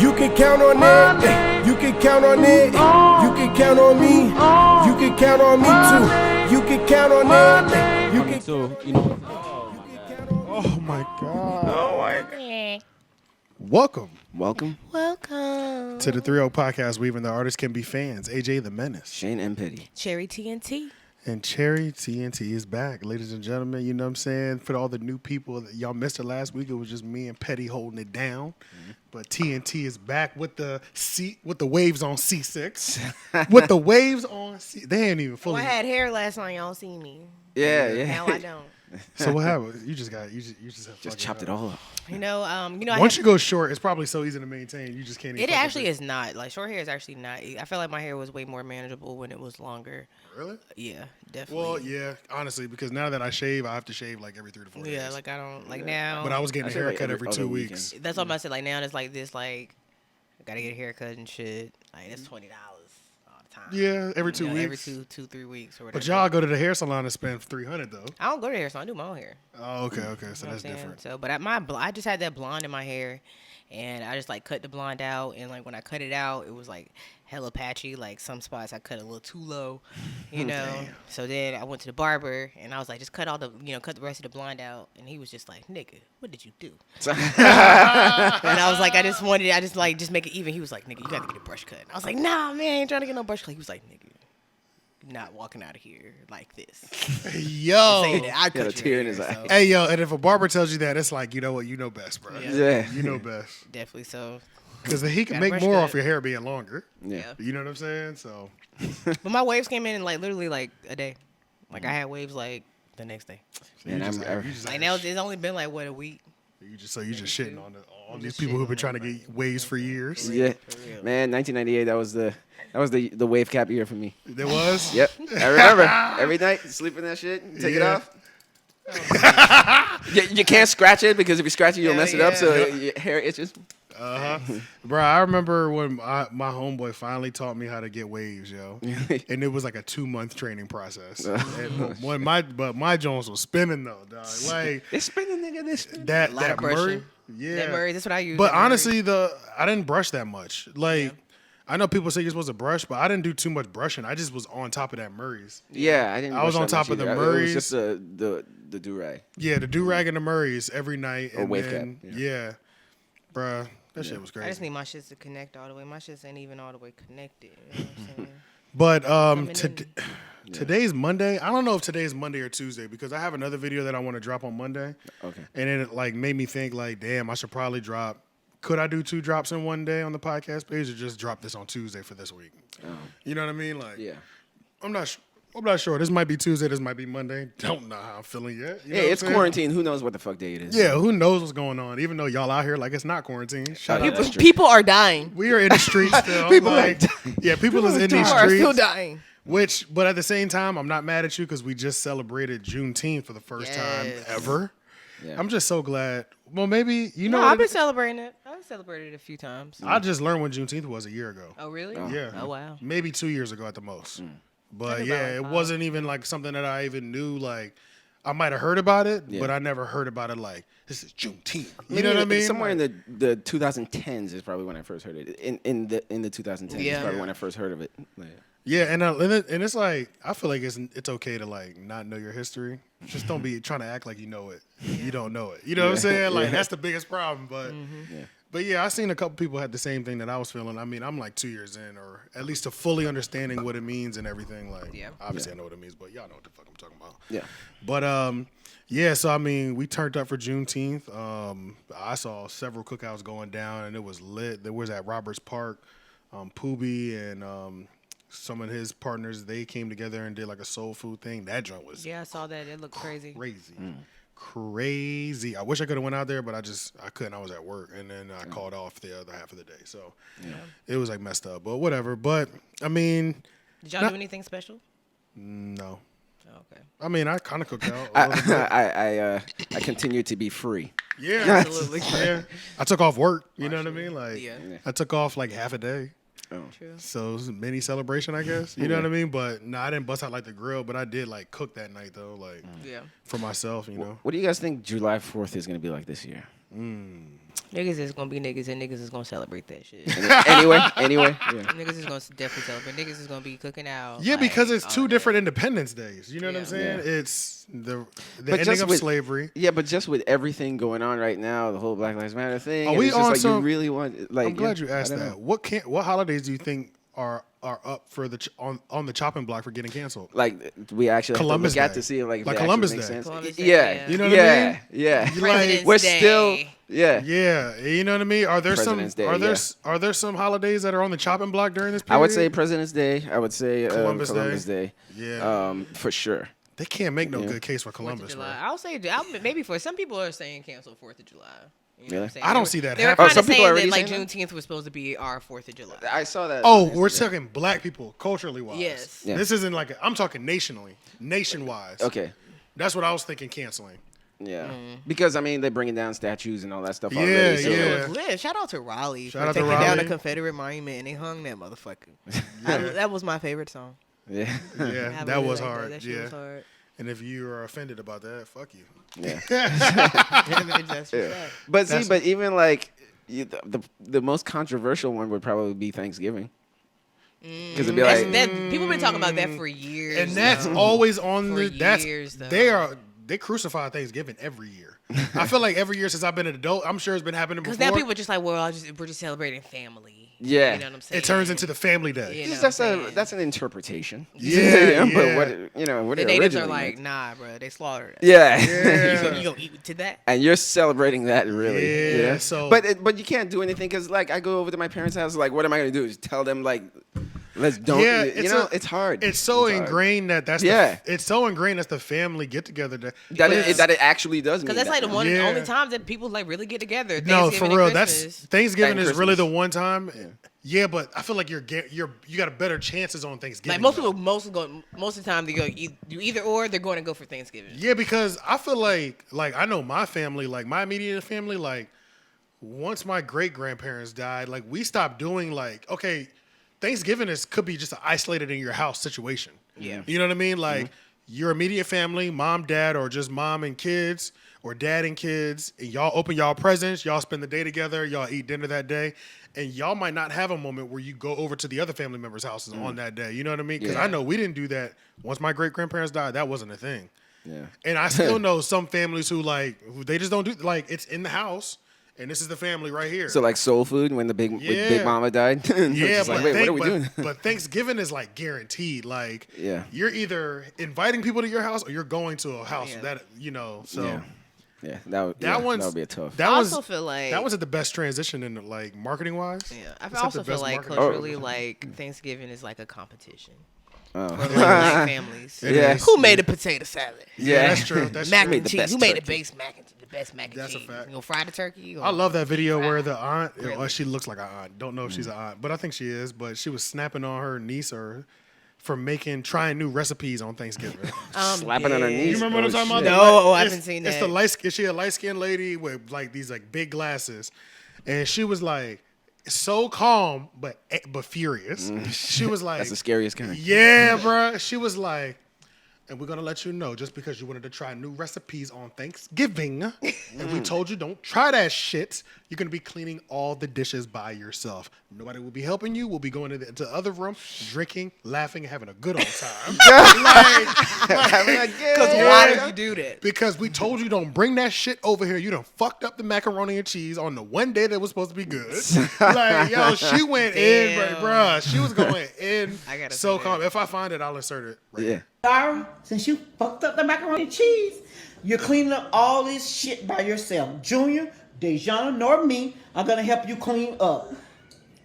You can count on it. You can count on it. You can count on me. You can count on me too. You can count on it. You can. So, you know. Oh my God. Oh my God. Welcome Welcome. to the 3-0 podcast, Weaving the Artists Can Be Fans. AJ the Menace. Shane and Petty. Cherry TNT. And Cherry TNT is back, ladies and gentlemen. You know what I'm saying? For all the new people that y'all missed it last week, it was just me and Petty holding it down. Mm-hmm. But TNT is back with the waves on C6. With the waves on C. They ain't even fully. I had hair last time. Y'all seen me. Yeah. Now I don't. So what happened? You just have Chopped it all up. Once you go short, it's probably so easy to maintain. You just can't. It actually is not. Like short hair is actually not. I feel like my hair was way more manageable when it was longer. Really? Yeah, definitely. Well, yeah, honestly, because now that I shave, I have to shave like every 3 to 4 days. Yeah, like I don't like now. But I was getting a haircut every 2 weeks. Weekend. That's what I said. Like now it's like this. Like I gotta get a haircut and shit. Like it's $20 all the time. Yeah, every 2 weeks. Every 3 weeks or whatever. But y'all go to the hair salon and spend $300 though. I don't go to the hair salon. I do my own hair. Oh, okay. So that's different. So, but I just had that blonde in my hair, and I just like cut the blonde out, and like when I cut it out, it was like hella patchy. Like some spots I cut a little too low, you know. Damn. So then I went to the barber, and I was like, just cut the rest of the blonde out, and he was just like, nigga, what did you do? And I was like, just make it even. He was like, nigga, you got to get a brush cut. I was like, nah, man, I ain't trying to get no brush cut. He was like, nigga, not walking out of here like this. Yo. I got a tear in his eye. Hey, yo, and if a barber tells you that, it's like, you know what? You know best, bro. Yeah. You know best. Definitely so. Because he can make more off your hair being longer. Yeah. You know what I'm saying? So. But my waves came in like literally like a day. Like I had waves like the next day. And Like now it's only been like what, a week. You just shitting on all these people who've been trying to get waves for years. Yeah. Man, 1998, that was the wave cap year for me. There was? Yep. I remember. Every night, sleep in that shit, take it off. You can't scratch it because if you scratch it, you'll mess it up, so your hair itches. Bro, I remember when my homeboy finally taught me how to get waves, yo. And it was like a 2-month training process. But my Jones was spinning though, dog. Like It's spinning, nigga. This that lot of Murray. brushing. Yeah. That Murray, that's what I use. But honestly, I didn't brush that much. Like I know people say you're supposed to brush, but I didn't do too much brushing. I just was on top of that Murray's. Yeah, I didn't. I was on top of the Murray's. It was just the do-rag. Yeah, the do-rag and the Murray's every night. Or and wave then, cap. Yeah. Bruh, that shit was crazy. I just need my shits to connect all the way. My shits ain't even all the way connected. You know what I'm saying? But today's Monday. I don't know if today's Monday or Tuesday because I have another video that I want to drop on Monday. Okay. And then it like made me think like, damn, I should probably drop. Could I do 2 drops in one day on the podcast page or just drop this on Tuesday for this week? You know what I mean? Like, Yeah. I'm not sure. This might be Tuesday. This might be Monday. Don't know how I'm feeling yet. You know Hey, what it's I'm saying? quarantine. Who knows what the fuck day it is? Yeah, who knows what's going on? Even though y'all out here like it's not quarantine. Shut up. That's true. People are dying. We are in the streets still. People like, are dying. Yeah, people is in these People are still streets. dying. But at the same time, I'm not mad at you because we just celebrated Juneteenth for the first time ever. Yeah. I'm just so glad. Well, maybe you know. No, I've been celebrating it. I've celebrated it a few times. I just learned when Juneteenth was a year ago. Oh, really? Yeah. Oh, wow. Maybe 2 years ago at the most. But Think yeah, about it five. wasn't even like something that I even knew. Like I might have heard about it, Yeah. but I never heard about it. Like this is Juneteenth. You Maybe know what I mean? Somewhere Like, in the 2010s is probably when I first heard it. In the 2010s is Yeah. probably when I first heard of it. yeah, and it's like I feel like it's okay to like not know your history. Just don't be trying to act like you know it. You don't know it. You know what I'm saying? Like that's the biggest problem. But but yeah, I seen a couple people had the same thing that I was feeling. I mean, I'm like 2 years in, or at least to fully understanding what it means and everything. Like, obviously I know what it means, but y'all know what the fuck I'm talking about. Yeah. But yeah. So I mean, we turned up for Juneteenth. I saw several cookouts going down, and it was lit. There was at Roberts Park, Poobie and some of his partners. They came together and did like a soul food thing. That joint was Yeah, I saw that. It looked crazy. crazy. I wish I could have went out there, but I couldn't. I was at work, and then I called off the other half of the day. So it was like messed up, but whatever. But I mean, Did y'all do anything special? no. Oh, okay. I mean, I kind of cooked out. A little bit. I continue to be free. Yeah, Absolutely. Yeah, I took off work. You know what I mean? Like, Yeah. I took off like half a day. True. So it was a mini celebration, I guess. You know what I mean? But no, I didn't bust out like the grill, but I did like cook that night though, like Yeah. for myself, you know. What do you guys think July 4th is going to be like this year? Niggas is gonna be niggas, and niggas is gonna celebrate that shit. anyway, yeah. Niggas is gonna definitely celebrate. Niggas is gonna be cooking out. Yeah, like, because it's all two that. different Independence Days. You know what I'm Yeah. saying? Yeah. It's the But ending just of with- slavery. Yeah, but just with everything going on right now, the whole Black Lives Matter thing. Are and we it's just on like some- you really want? Like, I'm glad you I asked don't that. know. What holidays do you think are up for the on the chopping block for getting canceled? Like we actually Columbus have to look at Day. to see like if Like they Columbus actually make Day. sense. Columbus Day, Yeah, yeah. You know what I mean? Yeah, President's we're Day. still Yeah, you know what I mean. Are there President's Day, are there some holidays that are on the chopping block during this period? I would say President's Day. I would say Columbus Columbus Day. Day. Yeah. For sure. They can't make no Yeah. good case for 4th of Columbus, July. man. I'll say maybe for some people are saying cancel 4th of July. You know what I'm saying? I don't see that They were happening. kind some of people are saying that already like saying Juneteenth was supposed to be our 4th of July. I saw that. Oh, on we're Instagram. talking black people culturally wise. Yes. Yeah. This isn't like I'm talking nationwide. Okay. That's what I was thinking canceling. Yeah. Because I mean they're bringing down statues and all that stuff Yeah, already. So yeah. It was lit. Shout out to Raleigh Shout for out to taking down Raleigh. a Confederate monument and they hung that motherfucker. That was my favorite song. Yeah. Yeah, I that really was liked hard. That shit Yeah. was hard. And if you are offended about that, fuck you. Yeah. That's Yeah. that. But see, That's- but even like the most controversial one would probably be Thanksgiving. Because it'd be like, People been talking about that for years. And that's though. always on For the that's years, though. they crucify Thanksgiving every year. I feel like every year since I've been an adult, I'm sure it's been happening before. Because now people are just like, well, we're just celebrating family. Yeah. You know what I'm saying? It turns into the family day. You know that's what I'm saying? that's an interpretation. Yeah, But yeah. what what The it natives are originally like, meant. nah, bro, they slaughtered us. Yeah. You gonna eat to that? And you're celebrating that, really. Yeah, so- but you can't do anything because like I go over to my parents' house, like what am I gonna do? Just tell them like, let's don't. Yeah, It's hard. It's so hard. ingrained that's it's so ingrained that's the family get together that it actually does. Because mean that's like the that. one Yeah. only times that people like really get together. No, for Thanksgiving real. and That's Christmas. Thanksgiving And is really the Christmas. one time. Yeah, but I feel like you got a better chances on Thanksgiving. Like most though. people, most of the time they go do either or. They're going to go for Thanksgiving. Yeah, because I feel like I know my family, like my immediate family, like once my great grandparents died, like we stopped doing like okay, Thanksgiving could be just an isolated in your house situation. Yeah. You know what I mean? Like your immediate family, mom, dad, or just mom and kids, or dad and kids, and y'all open y'all presents, y'all spend the day together, y'all eat dinner that day, and y'all might not have a moment where you go over to the other family members' houses on that day. You know what I mean? Because Yeah. I know we didn't do that. Once my great grandparents died, that wasn't a thing. Yeah. And I still know some families who they just don't do like it's in the house, and this is the family right here. So like soul food when when Yeah. Big Mama died. It's yeah, just but, like, wait, what are we doing? but Thanksgiving is like guaranteed. Like, Yeah. you're either inviting people to your house or you're going to a house Yeah. that So Yeah. Yeah, that one's would be a tough. That I was also feel like that was at the best transition in like marketing wise. Yeah, I It's at also the feel best like marketing. culturally, like Thanksgiving is like a competition Oh. for like black families. It Yeah. is. Who made a potato salad? Yeah, that's true. That's Mac true. and the cheese. best Who made the turkey. best mac and That's a cheese? fact. You gonna fry the turkey? You I gonna- love that video where Wow. the aunt, Really? she looks like an aunt. Don't know if she's an aunt, but I think she is. But she was snapping on her niece for trying new recipes on Thanksgiving. Slapping on her dead. knees. You remember what I'm talking about? shit. No, I It's- haven't seen It's that. the she a light skinned lady with like these like big glasses, and she was like so calm but furious. She was like, That's the scariest kind. yeah, bruh. She was like, and we're gonna let you know just because you wanted to try new recipes on Thanksgiving, and we told you don't try that shit. You're gonna be cleaning all the dishes by yourself. Nobody will be helping you. We'll be going to the other room, drinking, laughing, and having a good old time. Because why did you do that? Because we told you don't bring that shit over here. You done fucked up the macaroni and cheese on the one day that was supposed to be good. Like, yo, she went in, Damn. bruh. She was going in I gotta so see calm. that. If I find it, I'll insert it. Right Yeah. Sorry, since you fucked up the macaroni and cheese, you're cleaning up all this shit by yourself. Junior, Dejan, nor me are gonna help you clean up.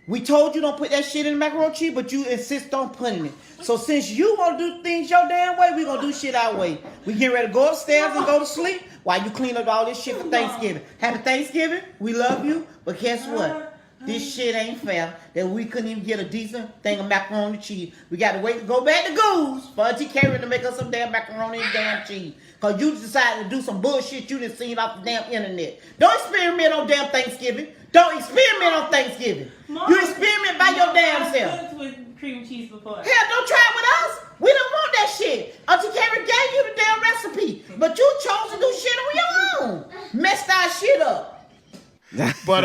We told you don't put that shit in the macaroni and cheese, but you insist on putting it. So since you want to do things your damn way, we gonna do shit our way. We getting ready to go upstairs and go to sleep while you clean up all this shit for Thanksgiving. Happy Thanksgiving. We love you, but guess what? This shit ain't fair that we couldn't even get a decent thing of macaroni and cheese. We got to wait to go back to Goose for Auntie Kyrie to make us some damn macaroni and damn cheese. Because you decided to do some bullshit you done seen off the damn internet. Don't experiment on damn Thanksgiving. Don't experiment on Thanksgiving. Mom, You experiment by your damn I've self. cooked with cream cheese before. Hell, don't try it with us. We don't want that shit. Auntie Kyrie gave you the damn recipe. But you chose to do shit on your own. Messed our shit up. But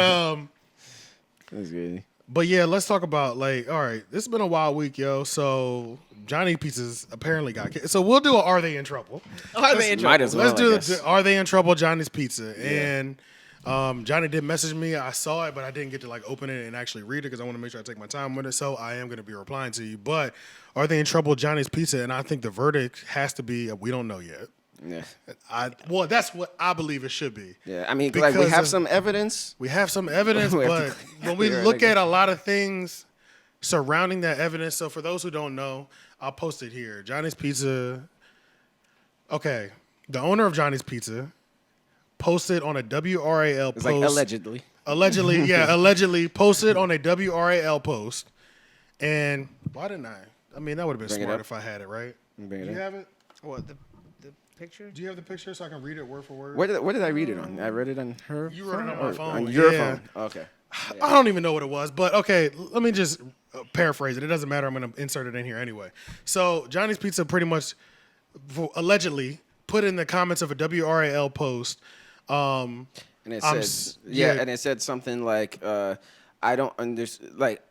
That's good. But yeah, let's talk about like, all right, this has been a wild week, yo. So Johnny Pizza's apparently got kicked. So we'll do a Are They in Trouble? Are they in Might trouble? as well. Let's do I guess. Are They in Trouble? Johnny's Pizza. And Johnny did message me. I saw it, but I didn't get to like open it and actually read it because I want to make sure I take my time with it. So I am going to be replying to you. But Are They in Trouble? Johnny's Pizza. And I think the verdict has to be we don't know yet. Yeah. Well, that's what I believe it should be. Yeah. I mean, like we Because have of- some evidence. We have some evidence, We have but to when we clear it, look I guess. at a lot of things surrounding that evidence, so for those who don't know, I'll post it here. Johnny's Pizza. Okay, the owner of Johnny's Pizza posted on a WRAL It's post. like allegedly. Allegedly posted on a WRAL post. And why didn't I? I mean, that would have been Bring it smart up. if I had it, right? Bring it Do you up. have it? What, the picture? Do you have the picture so I can read it word for word? Where did I read it on? I read it on her. You wrote it on my or phone, On your yeah. phone. Okay. I don't even know what it was, but okay, let me just paraphrase it. It doesn't matter. I'm going to insert it in here anyway. So Johnny's Pizza pretty much allegedly put in the comments of a WRAL post. And it I'm said, yeah. and it said something like, I don't understand, like,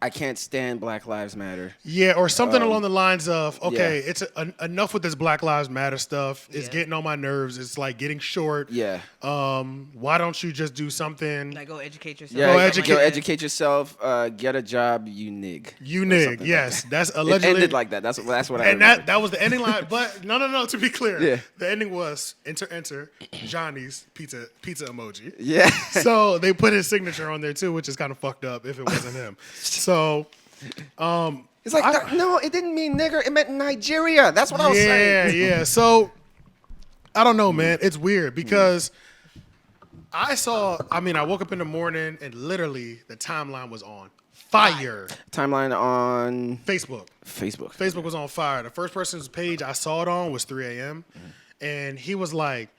I can't stand Black Lives Matter. Yeah, or something along the lines of, okay, yeah. it's enough with this Black Lives Matter stuff. It's Yeah. getting on my nerves. It's like getting short. Yeah. Why don't you just do something? Like, go educate yourself. Yeah, Go go educate- educate yourself, get a job, you nig. You Or nig. something Yes, like that's that. It allegedly. ended like that. That's what I And remember. that was the ending line. But no. To be clear, Yeah. the ending was enter Johnny's pizza emoji. Yeah. So they put his signature on there too, which is kind of fucked up if it wasn't him. So It's like, no, it didn't mean nigger. It meant Nigeria. That's what I was saying. yeah. So I don't know, man. It's weird because I woke up in the morning and literally the timeline was on fire. Timeline on Facebook. Facebook. Facebook was on fire. The first person's page I saw it on was 3 a.m. And he was like,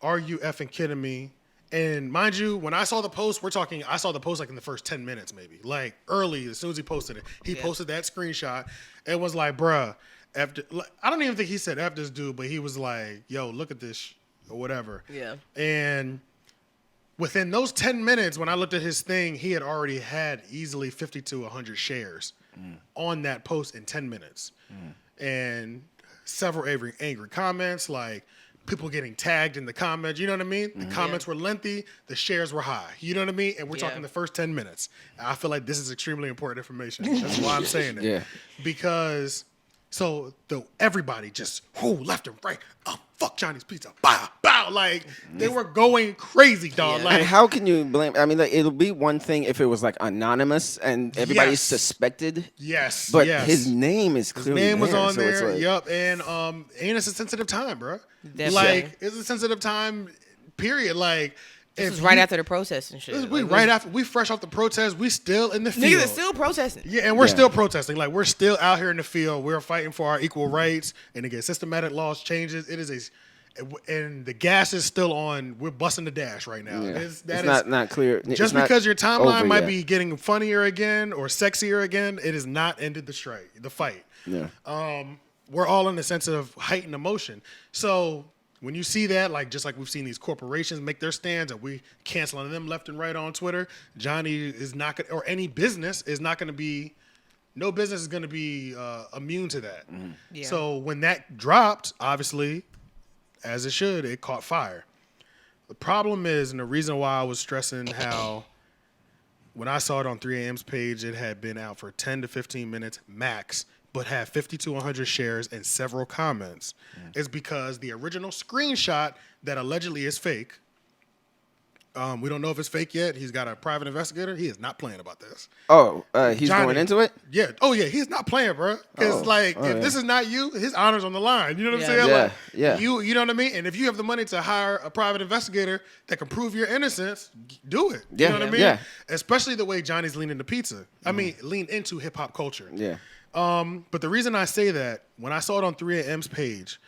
"Are you effing kidding me?" And mind you, when I saw the post, I saw the post like in the first 10 minutes maybe. Like early, as soon as he posted it. He posted that screenshot and was like, bruh, I don't even think he said F this dude, but he was like, yo, look at this or whatever. Yeah. And within those 10 minutes, when I looked at his thing, he had already had easily 50 to 100 shares on that post in 10 minutes. And several angry comments, like people getting tagged in the comments. You know what I mean? The comments were lengthy. The shares were high. You know what I mean? And we're talking the first 10 minutes. I feel like this is extremely important information. That's why I'm saying it. Yeah. Because everybody just left and right. Oh, fuck Johnny's Pizza. Bow, bow. Like they were going crazy, dog. Yeah. Like And how can you blame? I mean, like, it'll be one thing if it was like anonymous and everybody Yes. suspected. yes, But yes. his name is His clearly name was there, on so it's there. like- Yup. And ain't it's a sensitive time, bro? Definitely. Like it's a sensitive time. Period. Like This was right after the protest and shit. we fresh off the protest. We still in the field. Niggas are still protesting. Yeah, and we're Yeah. still protesting. Like we're still out here in the field. We're fighting for our equal rights and to get systematic laws changes. It is and the gas is still on. We're busting the dash right now. Yeah. It's not clear. just It's not because your timeline over might yet. be getting funnier again or sexier again, it has not ended the fight. Yeah. We're all in a sense of heightened emotion. So when you see that, like just like we've seen these corporations make their stands and we canceling them left and right on Twitter, Johnny is not going or any business is not going to be, no business is going to be immune to that. Yeah. So when that dropped, obviously, as it should, it caught fire. The problem is, and the reason why I was stressing how when I saw it on 3 a.m.'s page, it had been out for 10 to 15 minutes max, but had 50 to 100 shares and several comments, is because the original screenshot that allegedly is fake, we don't know if it's fake yet. He's got a private investigator. He is not playing about this. Oh, he's Johnny. going into it? Yeah. Oh, yeah. He's not playing, bro. Because, if this is not you, his honor's on the line. You know what I'm saying? Yeah, Like, yeah. You know what I mean? And if you have the money to hire a private investigator that can prove your innocence, do it. Yeah, You know what I mean? yeah. Especially the way Johnny's leaning to pizza. I mean, lean into hip hop culture. Yeah. But the reason I say that, when I saw it on 3 a.m.'s page,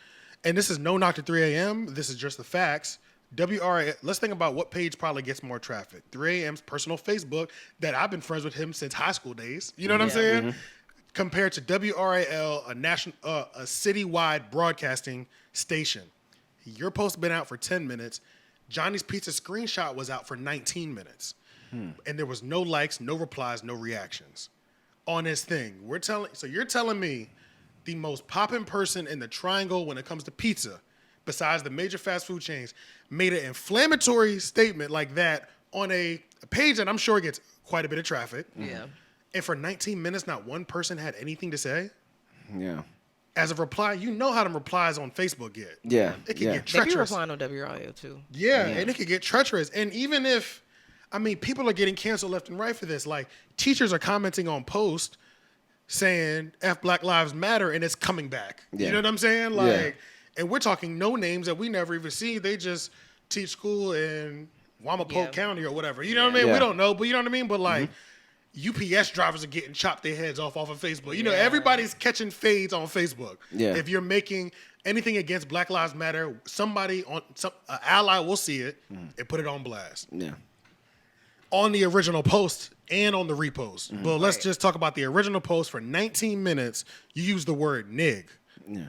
and this is no knock to 3 a.m., this is just the facts. Let's think about what page probably gets more traffic. 3 a.m.'s personal Facebook that I've been friends with him since high school days. You know what I'm saying? Compared to WRAL, a citywide broadcasting station. Your post been out for 10 minutes. Johnny's Pizza screenshot was out for 19 minutes. And there was no likes, no replies, no reactions on his thing. So you're telling me the most popping person in the triangle when it comes to pizza, besides the major fast food chains, made an inflammatory statement like that on a page that I'm sure gets quite a bit of traffic. Yeah. And for 19 minutes, not one person had anything to say. Yeah. As a reply, you know how them replies on Facebook get. Yeah. It can get They be treacherous. replying on WRIO too. Yeah, and it could get treacherous. And even if, people are getting canceled left and right for this. Like, teachers are commenting on posts saying F Black Lives Matter, and it's coming back. Yeah. You know what I'm saying? Like, and we're talking no names that we never even see. They just teach school in Wamapoke County or whatever. You know what I mean? Yeah. We don't know, but you know what I mean? But like, UPS drivers are getting chopped their heads off of Facebook. You know, everybody's catching fades on Facebook. Yeah. If you're making anything against Black Lives Matter, somebody an ally will see it and put it on blast. Yeah. On the original post and on the repost. But let's just talk about the original post. For 19 minutes, you use the word nig. Yeah.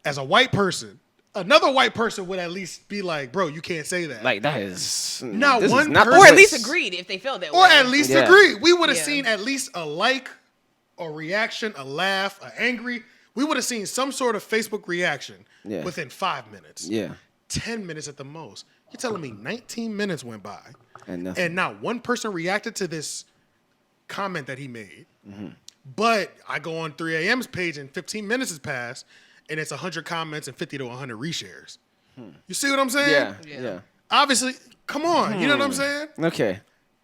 As a white person, another white person would at least be like, bro, you can't say that. Like that is Not this is one not the person- Or at place. least agreed if they felt that or way. at least Yeah. agree. We would have Yeah. seen at least a like, a reaction, a laugh, a angry. We would have seen some sort of Facebook reaction within 5 minutes. Yeah. 10 minutes at the most. You're telling me 19 minutes went by And nothing. and not one person reacted to this comment that he made. But I go on 3 a.m.'s page and 15 minutes has passed and it's 100 comments and 50 to 100 reshares. You see what I'm saying? Yeah. Yeah. Yeah. Obviously, come on. You know what I'm saying? Okay.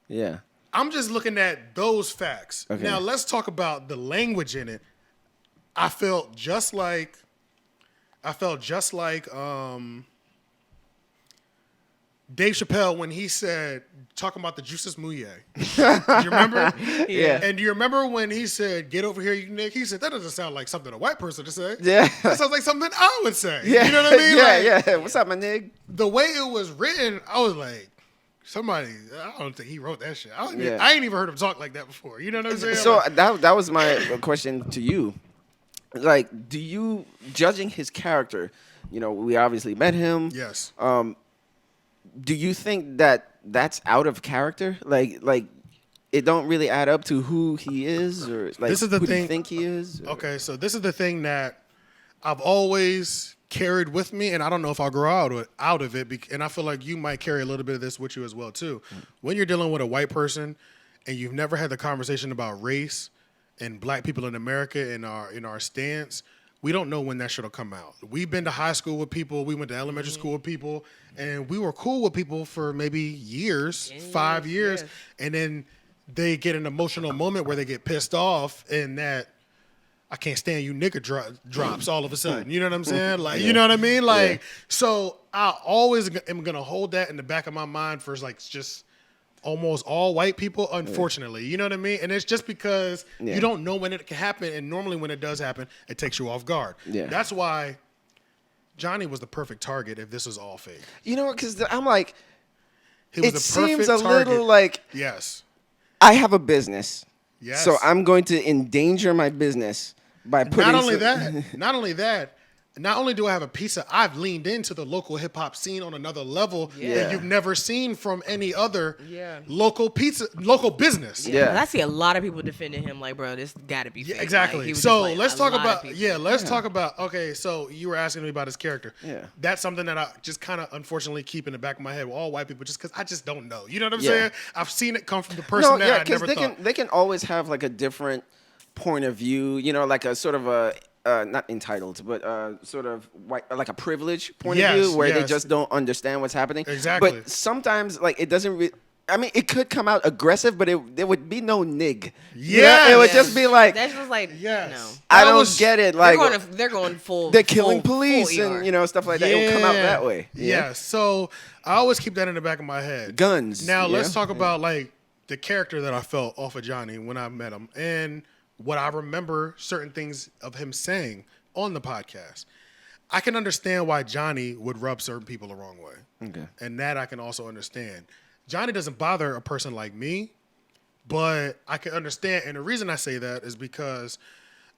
Yeah. I'm just looking at those facts. Okay. Now let's talk about the language in it. I felt just like Dave Chappelle when he said, talking about the Juices Mouye. Do you remember? Yeah. And do you remember when he said, get over here, you Nick? He said, that doesn't sound like something a white person to say. Yeah. That sounds like something I would say. Yeah. You know what I mean? Yeah. Like, Yeah. What's up, my nigga? the way it was written, I was like, I don't think he wrote that shit. I ain't even heard him talk like that before. You know what I'm saying? So Like, that was my question to you. Like, do you, judging his character, you know, we obviously met him. yes. Do you think that that's out of character? Like it don't really add up to who he is, or like This is the who do you thing- think he is? Or- Okay, so this is the thing that I've always carried with me, and I don't know if I'll grow out of it. And I feel like you might carry a little bit of this with you as well too. When you're dealing with a white person and you've never had the conversation about race and black people in America in our stance, we don't know when that shit'll come out. We've been to high school with people, we went to elementary school with people, and we were cool with people for maybe years, 5 years, and then they get an emotional moment where they get pissed off, and that I can't stand you nigga drops all of a sudden. You know what I'm saying? Like, you know what I mean? Like, so I always am gonna hold that in the back of my mind for like just almost all white people, unfortunately. You know what I mean? And it's just because you don't know when it can happen, and normally when it does happen, it takes you off guard. Yeah. That's why Johnny was the perfect target if this was all fake. You know, because I'm like, He was it the seems perfect a target. little like Yes. I have a business, Yes. so I'm going to endanger my business by putting. Not only that, not only do I have a pizza, I've leaned into the local hip hop scene on another level that you've never seen from any other local business. Yeah. But I see a lot of people defending him like, bro, this gotta be fake. Yeah, exactly. Like, he was So just like, let's a talk lot of about people. talk about okay. So you were asking me about his character. Yeah. That's something that I just kind of unfortunately keep in the back of my head with all white people, just because I just don't know. You know what I'm Yeah. saying? I've seen it come from the person that I never thought. they can always have like a different point of view. You know, like a sort of a. Not entitled, but sort of white, like a privilege point of view, where they yes. just don't understand what's happening. Exactly. But sometimes, like, it doesn't. I mean, it could come out aggressive, but there would be no nig. You know? Yes. It would just be like, That's just like, Yes. no. I That don't was- get it. They're Like, going full. they're killing full police ER. and stuff like that. It will come out that way. Yeah. So I always keep that in the back of my head. Guns. Now let's yeah? talk about like the character that I felt off of Johnny when I met him, and what I remember certain things of him saying on the podcast. I can understand why Johnny would rub certain people the wrong way. Okay. And that I can also understand. Johnny doesn't bother a person like me, but I can understand. And the reason I say that is because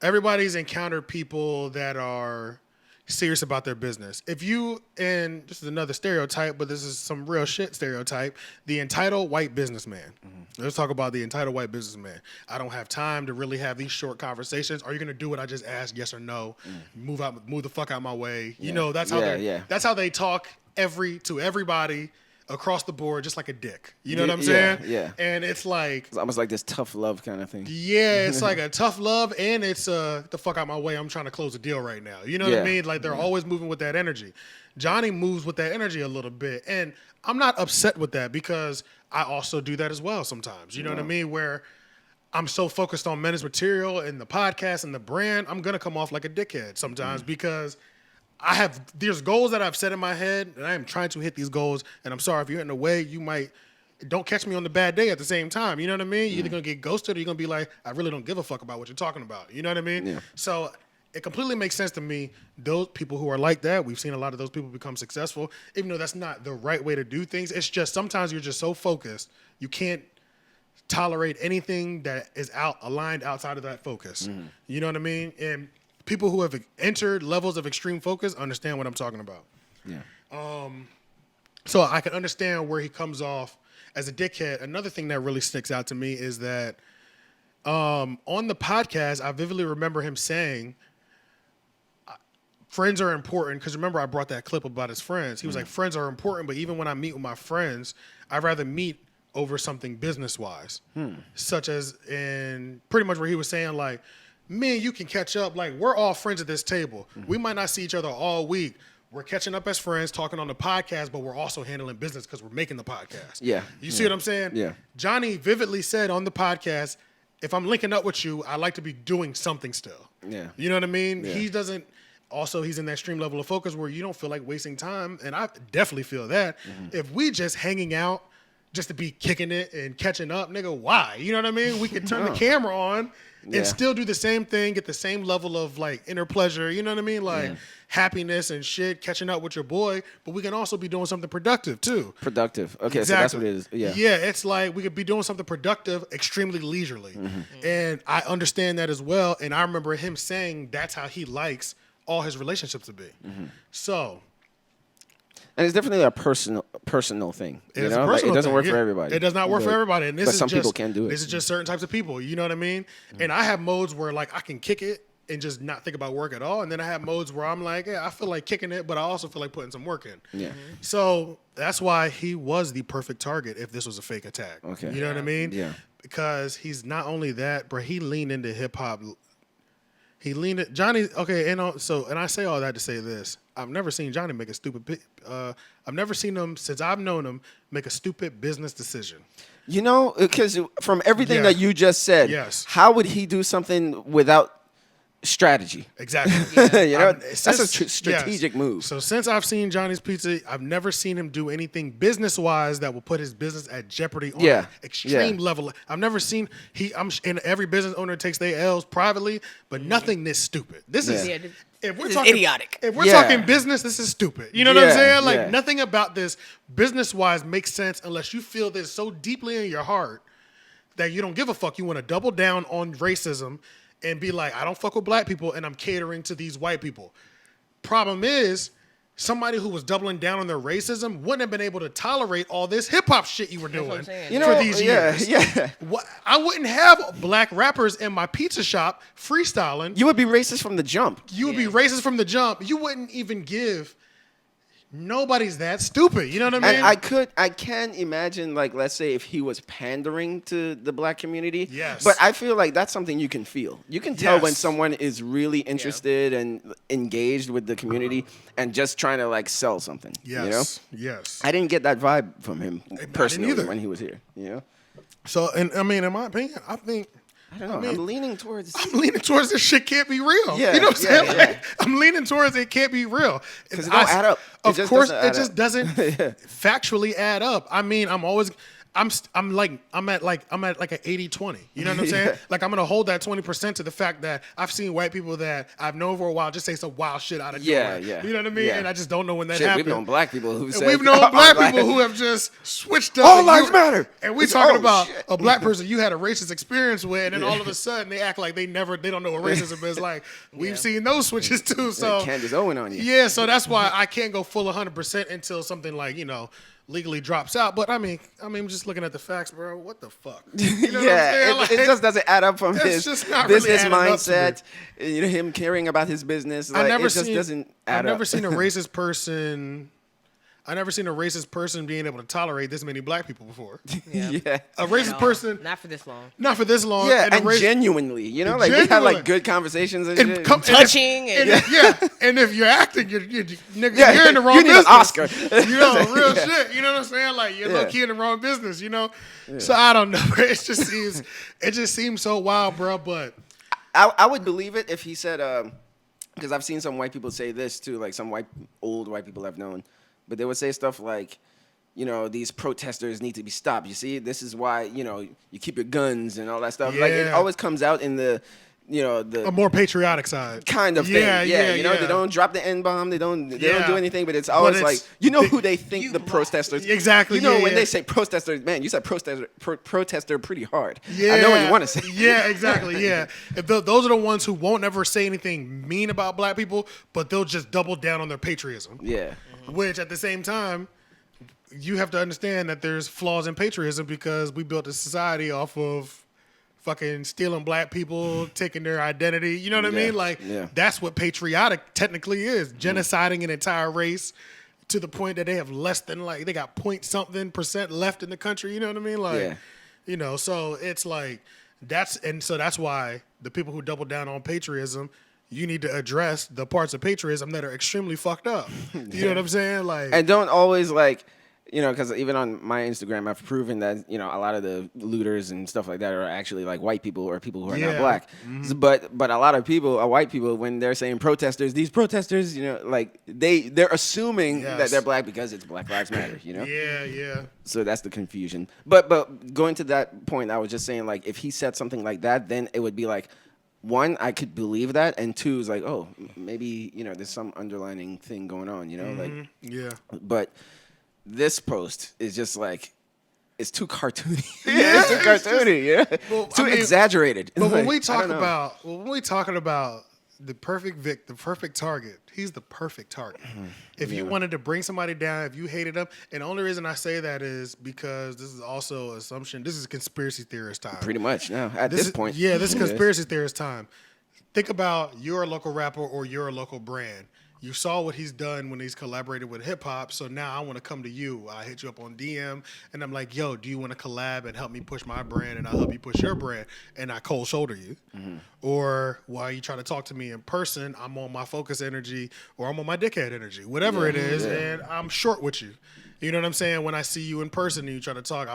everybody's encountered people that are serious about their business. If you, and this is another stereotype, but this is some real shit stereotype, the entitled white businessman. Let's talk about the entitled white businessman. I don't have time to really have these short conversations. Are you going to do what I just asked? Yes or no? Move the fuck out my way. You know, that's how that's how they talk to everybody across the board, just like a dick. You know what I'm saying? Yeah. And it's like, it's almost like this tough love kind of thing. Yeah, it's like a tough love, and it's the fuck out my way. I'm trying to close a deal right now. You know what I mean? Like they're always moving with that energy. Johnny moves with that energy a little bit, and I'm not upset with that because I also do that as well sometimes. You know what I mean? Where I'm so focused on Menace material and the podcast and the brand, I'm gonna come off like a dickhead sometimes because there's goals that I've set in my head, and I am trying to hit these goals. And I'm sorry if you're in the way, don't catch me on the bad day at the same time. You know what I mean? You're either gonna get ghosted or you're gonna be like, I really don't give a fuck about what you're talking about. You know what I mean? Yeah. So it completely makes sense to me. Those people who are like that, we've seen a lot of those people become successful, even though that's not the right way to do things. It's just sometimes you're just so focused, you can't tolerate anything that is aligned outside of that focus. You know what I mean? And people who have entered levels of extreme focus understand what I'm talking about. Yeah. So I can understand where he comes off as a dickhead. Another thing that really sticks out to me is that on the podcast, I vividly remember him saying, friends are important, because remember I brought that clip about his friends. He was like, friends are important, but even when I meet with my friends, I'd rather meet over something business-wise. Such as in pretty much where he was saying like, me and you can catch up. Like, we're all friends at this table. We might not see each other all week. We're catching up as friends, talking on the podcast, but we're also handling business because we're making the podcast. Yeah. You see what I'm saying? Yeah. Johnny vividly said on the podcast, if I'm linking up with you, I like to be doing something still. Yeah. You know what I mean? Yeah. He doesn't. Also, he's in that extreme level of focus where you don't feel like wasting time, and I definitely feel that. If we just hanging out just to be kicking it and catching up, nigga, why? You know what I mean? We could turn the camera on and still do the same thing, get the same level of like inner pleasure, you know what I mean? Like happiness and shit, catching up with your boy, but we can also be doing something productive too. Productive. Okay, exactly. So that's what it is. Yeah. Yeah, it's like we could be doing something productive, extremely leisurely. And I understand that as well. And I remember him saying that's how he likes all his relationships to be. So. And it's definitely a personal thing. You know? It doesn't work for everybody. It does not work for everybody. And this but some people can do it. This is just certain types of people. You know what I mean? And I have modes where like I can kick it and just not think about work at all. And then I have modes where I'm like, yeah, I feel like kicking it, but I also feel like putting some work in. Yeah. So that's why he was the perfect target if this was a fake attack. Okay. You know what I mean? Yeah. Because he's not only that, but he leaned into hip hop. He leaned it. Johnny, okay, and I say all that to say this. I've never seen Johnny make a stupid. I've never seen him since I've known him make a stupid business decision. You know, because from everything that you just said, how would he do something without strategy? Exactly. You know, that's a strategic move. So since I've seen Johnny's Pizza, I've never seen him do anything business-wise that will put his business at jeopardy on an extreme level. I've never seen and every business owner takes their L's privately, but nothing this stupid. This is idiotic. If we're talking business, this is stupid. You know what I'm saying? Like nothing about this business-wise makes sense unless you feel this so deeply in your heart that you don't give a fuck. You want to double down on racism and be like, I don't fuck with black people and I'm catering to these white people. Problem is, somebody who was doubling down on their racism wouldn't have been able to tolerate all this hip hop shit you were doing for these years. Yeah. I wouldn't have black rappers in my pizza shop freestyling. You would be racist from the jump. You would be racist from the jump. You wouldn't even give. Nobody's that stupid. You know what I mean? And I can imagine, like, let's say if he was pandering to the black community. Yes. But I feel like that's something you can feel. You can tell when someone is really interested and engaged with the community and just trying to, like, sell something. Yes. You know? Yes. I didn't get that vibe from him personally when he was here. You know? So, and I mean, in my opinion, I don't know. I'm leaning towards this shit can't be real. Yeah, you know what I'm saying? Like, I'm leaning towards it can't be real. Because it don't add up. Of course, it just doesn't factually add up. I mean, I'm at like a 80-20. You know what I'm saying? Like I'm gonna hold that 20% to the fact that I've seen white people that I've known for a while just say some wild shit out of nowhere. Yeah. You know what I mean? Yeah. And I just don't know when that Shit, happened. we've known black people who say We've known black people who have just switched up. All and lives matter. And we're It's, talking oh, about shit. a black person you had a racist experience with, and then all of a sudden they act like they don't know what racism is. Like we've seen those switches too. So Candace Owen on you. yeah, so that's why I can't go full 100% until something like legally drops out. But I mean, I'm just looking at the facts, bro. What the fuck? You know what I'm saying? Like, it just doesn't add up from it's his just not really business adding up to me. mindset. Him caring about his business. Like, it just doesn't add up. I've never seen a racist person. I've never seen a racist person being able to tolerate this many black people before. Yeah. A racist person, Not for this long. not for this long. Yeah, a and racist- genuinely, like we had Genuine. like good conversations and and shit. Touching and and and if you're acting, you're nigga, Yeah, you're in the wrong you need business. an Oscar. Real shit. You know what I'm saying? Like you're Yeah. low key in the wrong business. So I don't know. It just seems so wild, bro. But I would believe it if he said, because I've seen some white people say this too, like some old white people I've known, but they would say stuff like, these protesters need to be stopped. You see, this is why, you keep your guns and all that stuff. Like it Yeah. always comes out in the, the a more patriotic side. kind of thing. They don't drop the N-bomb. They don't do anything, but it's always it's- like, who they think the protesters. Exactly, When yeah. they say protesters, man, you said protester pretty hard. Yeah, I know what you want to say. Yeah, exactly. Yeah, those are the ones who won't ever say anything mean about black people, but they'll just double down on their patriotism. Yeah. Which at the same time, you have to understand that there's flaws in patriotism because we built a society off of fucking stealing black people, taking their identity. You know what I mean? Like that's what patriotic technically is: genociding an entire race to the point that they have less than they got point something % left in the country. You know what I mean? Like, so it's like that's why the people who double down on patriotism, you need to address the parts of patriotism that are extremely fucked up. You know what I'm saying? Like, And don't always because even on my Instagram, I've proven that, a lot of the looters and stuff like that are actually like white people or people who are not black. But a lot of people, white people, when they're saying protesters, these protesters, they're assuming that they're black because it's Black Lives Matter, Yeah. So that's the confusion. But going to that point, I was just saying, like, if he said something like that, then it would be like, one, I could believe that, and two, is like, oh, maybe, there's some underlining thing going on, But this post is just like, it's too cartoony. It's too cartoony. Too exaggerated. But when we I talk don't know. about the perfect target, he's the perfect target. If you wanted to bring somebody down, if you hated them, and the only reason I say that is because this is also assumption. This is conspiracy theorist time. Pretty much now at this point. Yeah, this is conspiracy theorist time. Think about you're a local rapper or you're a local brand. You saw what he's done when he's collaborated with hip hop, so now I want to come to you. I hit you up on DM, and I'm like, yo, do you want to collab and help me push my brand, and I'll help you push your brand, and I cold shoulder you. Or while you try to talk to me in person, I'm on my focus energy, or I'm on my dickhead energy, whatever it is, and I'm short with you. You know what I'm saying? When I see you in person and you try to talk,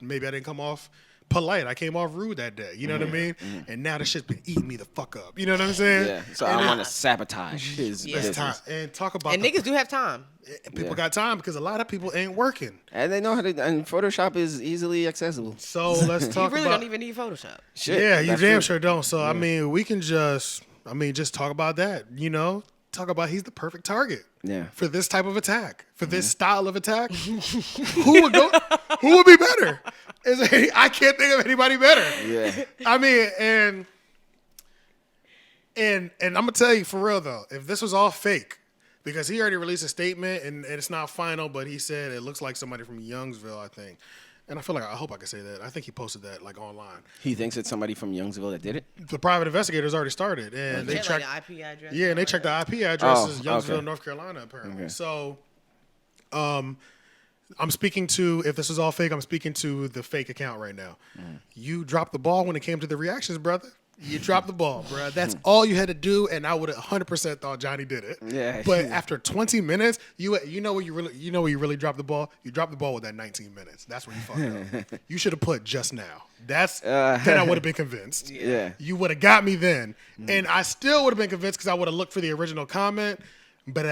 maybe I didn't come off polite. I came off rude that day. You know what I mean? And now the shit's been eating me the fuck up. You know what I'm saying? Yeah. So I want to sabotage his It's time. business. And talk about and niggas do have time. people got time because a lot of people ain't working. And they know how to, and Photoshop is easily accessible. So let's You talk really about. don't even need Photoshop. Shit. Yeah, you that's damn true. sure don't. So I mean, we can just talk about that. Talk about he's the perfect target. Yeah. For this type of attack, for this style of attack, who would go? Who would be better? I can't think of anybody better. Yeah. I mean, and I'm gonna tell you for real though, if this was all fake, because he already released a statement and it's not final, but he said it looks like somebody from Youngsville, I think. And I feel like I hope I can say that. I think he posted that like online. He thinks it's somebody from Youngsville that did it? The private investigators already started, and they Check, checked. like, the IP address. Yeah, and they checked the IP address as Youngsville, okay. North Carolina, apparently. Okay. So, I'm speaking to, if this is all fake, I'm speaking to the fake account right now. You dropped the ball when it came to the reactions, brother. You dropped the ball, bro. That's all you had to do, and I would have 100% thought Johnny did it. Yeah. But after 20 minutes, you know where you really dropped the ball. You dropped the ball with that 19 minutes. That's where you fucked up. You should have put just now. Then I would have been convinced. Yeah. You would have got me then, and I still would have been convinced because I would have looked for the original comment. But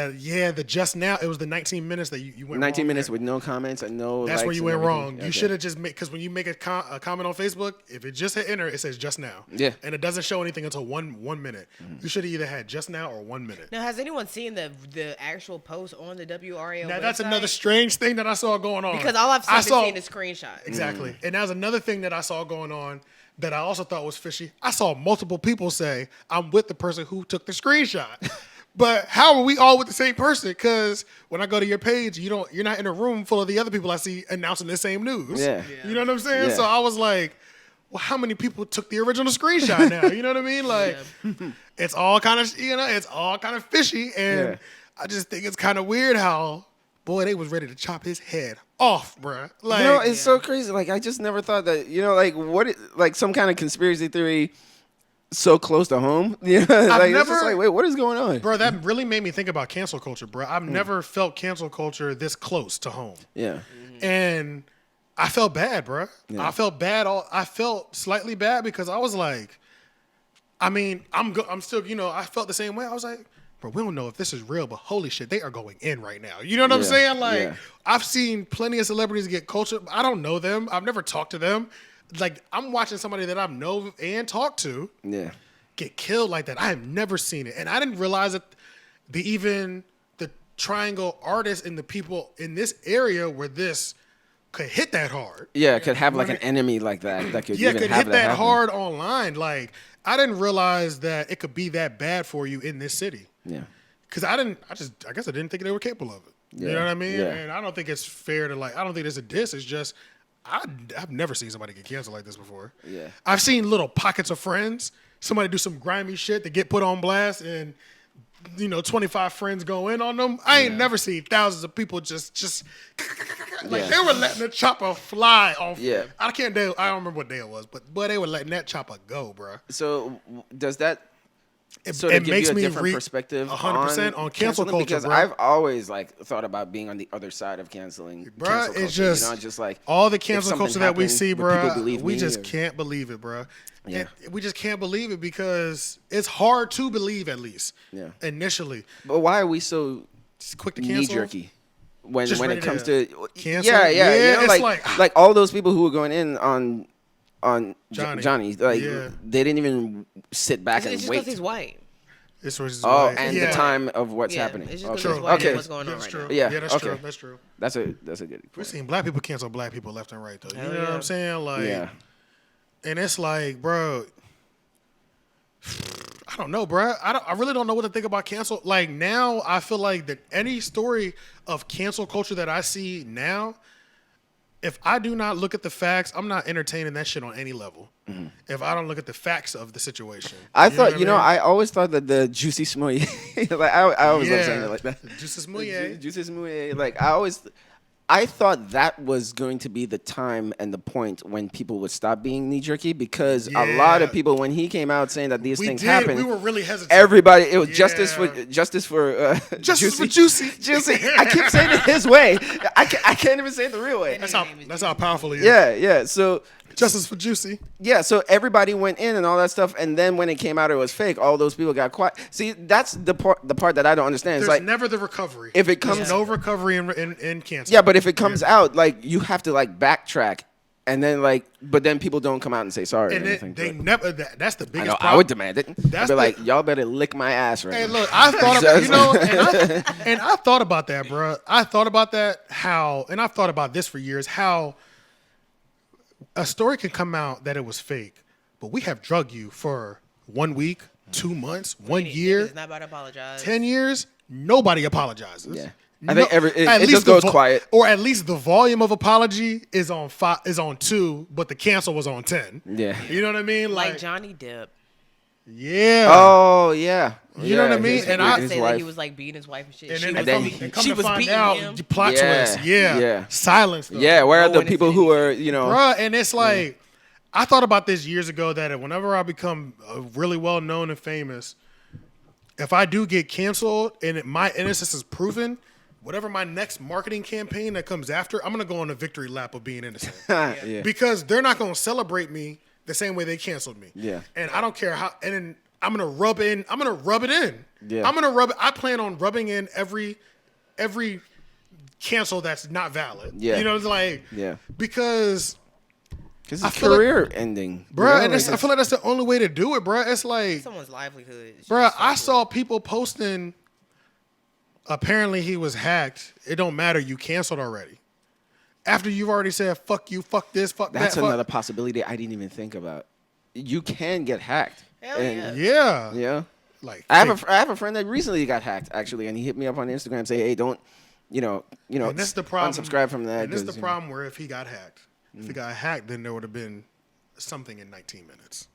the just now, it was the 19 minutes that you went 19 wrong minutes there. with no comments and no. That's where likes you and went everything. wrong. Okay. You should have just made, because when you make a comment on Facebook, if it just hit enter, it says just now. Yeah. And it doesn't show anything until one minute. You should have either had just now or 1 minute. Now, has anyone seen the actual post on the WRAL Now website? that's another strange thing that I saw going on. Because all I've seen is the screenshot. Exactly. And that was another thing that I saw going on that I also thought was fishy. I saw multiple people say, I'm with the person who took the screenshot. But how are we all with the same person? Because when I go to your page, you're not in a room full of the other people I see announcing the same news. Yeah. You know what I'm saying? Yeah. So I was like, well, how many people took the original screenshot now? You know what I mean? Like, it's all kind of, it's all kind of fishy. And I just think it's kind of weird how, boy, they was ready to chop his head off, bruh. Like, It's so crazy. Like, I just never thought that, like some kind of conspiracy theory so close to home. It's just like, wait, what is going on? Bro, that really made me think about cancel culture, bro. I've never felt cancel culture this close to home. Yeah. And I felt bad, bro. Yeah. I felt bad. I felt slightly bad because I was like, I'm still, I felt the same way. I was like, bro, we don't know if this is real, but holy shit, they are going in right now. You know what I'm saying? Like, I've seen plenty of celebrities get culture. I don't know them. I've never talked to them. Like, I'm watching somebody that I know and talk to get killed like that. I have never seen it. And I didn't realize that the triangle artists and the people in this area where this could hit that hard. Yeah, could have like an enemy like that could even could have hit that happen. hard online. Like, I didn't realize that it could be that bad for you in this city. Yeah. Because I guess I didn't think they were capable of it. You know what I mean? Yeah. And I don't think it's fair to I don't think there's a diss. It's just, I've never seen somebody get canceled like this before. Yeah. I've seen little pockets of friends, somebody do some grimy shit to get put on blast and, 25 friends go in on them. I ain't never seen thousands of people just like they were letting the chopper fly off. Yeah. I don't remember what day it was, but boy, they were letting that chopper go, bro. So does that It give makes you a me different perspective 100% on cancel canceling? culture, because bro. I've always thought about being on the other side of canceling. Bruh, cancel culture, it's just, just like all the if cancel something culture that we happened, see, would people bro. believe We me just or- can't believe it, bro. Yeah. And we just can't believe it because it's hard to believe, at least initially. But why are we so Just quick to cancel. knee jerky when Just it ready comes to to cancel? Yeah, Yeah, it's like all those people who were going in on Johnny, like Yeah. they didn't even sit back It's and just wait. because he's white. This was Oh, white. and Yeah. the time of what's happening. It's just because Okay, he's white okay, and what's going on That's right true. now. Yeah, that's okay. true. That's true. that's a good. We've point. seen black people cancel black people left and right, though. You know what yeah. I'm saying? Like, Yeah, and it's like, bro, I don't know, bro. I really don't know what to think about cancel. Like, now I feel like that any story of cancel culture that I see now, if I do not look at the facts, I'm not entertaining that shit on any level. If I don't look at the facts of the situation. I You know thought, what I mean? I always thought that the juicy smoye, like I always love saying it like that. Juicy Smouye. Juicy smoye, like I thought that was going to be the time and the point when people would stop being knee jerky because a lot of Yeah. people, when he came out saying that these We things did. happen, We were really hesitant. everybody, it was justice Yeah. for Justice Juicy. for Juicy. Juicy. I keep saying it his way. I can't even say it the real way. That's how powerful he is. Yeah. So Justice for Juicy. yeah, so everybody went in and all that stuff, and then when it came out, it was fake. All those people got quiet. See, that's the part that I don't understand. It's There's like never the recovery. if it There's comes, no recovery in cancer. yeah, but if it comes out, like you have to like backtrack, and then but then people don't come out and say sorry And or anything. they but- never. That's the I biggest know, problem. I would demand it. I'd That's be the- like, y'all better lick my ass right Hey, now. look, I thought about and I thought about that, bro. I thought about that and I've thought about this for years. How a story can come out that it was fake, but we have drugged you for 1 week, 2 months, 1 year, It's not about to apologize. 10 years. Nobody apologizes. Yeah. I think it at just least goes the quiet. or at least the volume of apology is on 2, but the cancel was on 10. Yeah. You know what I mean? Like Johnny Depp. Yeah. Oh yeah. You know what I mean? His, And his I Say that wife. he was like beating his wife and shit. And She then, was then beating- come she to was find beating out, him. plot Yeah, twist. Yeah. yeah. Silence. Though. Yeah, where are No the one is people who are Bruh, and it's like, I thought about this years ago that whenever I become really well known and famous, if I do get canceled and my innocence is proven, whatever my next marketing campaign that comes after, I'm going to go on a victory lap of being innocent. yeah. Because they're not going to celebrate me the same way they canceled me. Yeah. And I don't care how, and then I'm gonna rub it in. Yeah. I plan on rubbing in every cancel that's not valid. Yeah. You know, it's like because it's I a feel like- career ending, bro, you know? and Like, I feel like that's the only way to do it, bro. It's like, Someone's livelihood. is bro, just so I good. saw people posting. Apparently, he was hacked. It don't matter. You canceled already. After you've already said "fuck you," "fuck this," "fuck that's that." another possibility I didn't even think about. You can get hacked. Hell And- yeah. Yeah. Yeah. Like I have a friend that recently got hacked actually, and he hit me up on Instagram and say, "Hey, don't, and that's the problem. unsubscribe from that." And this is the 'cause, problem where if he got hacked, then there would have been something in 19 minutes.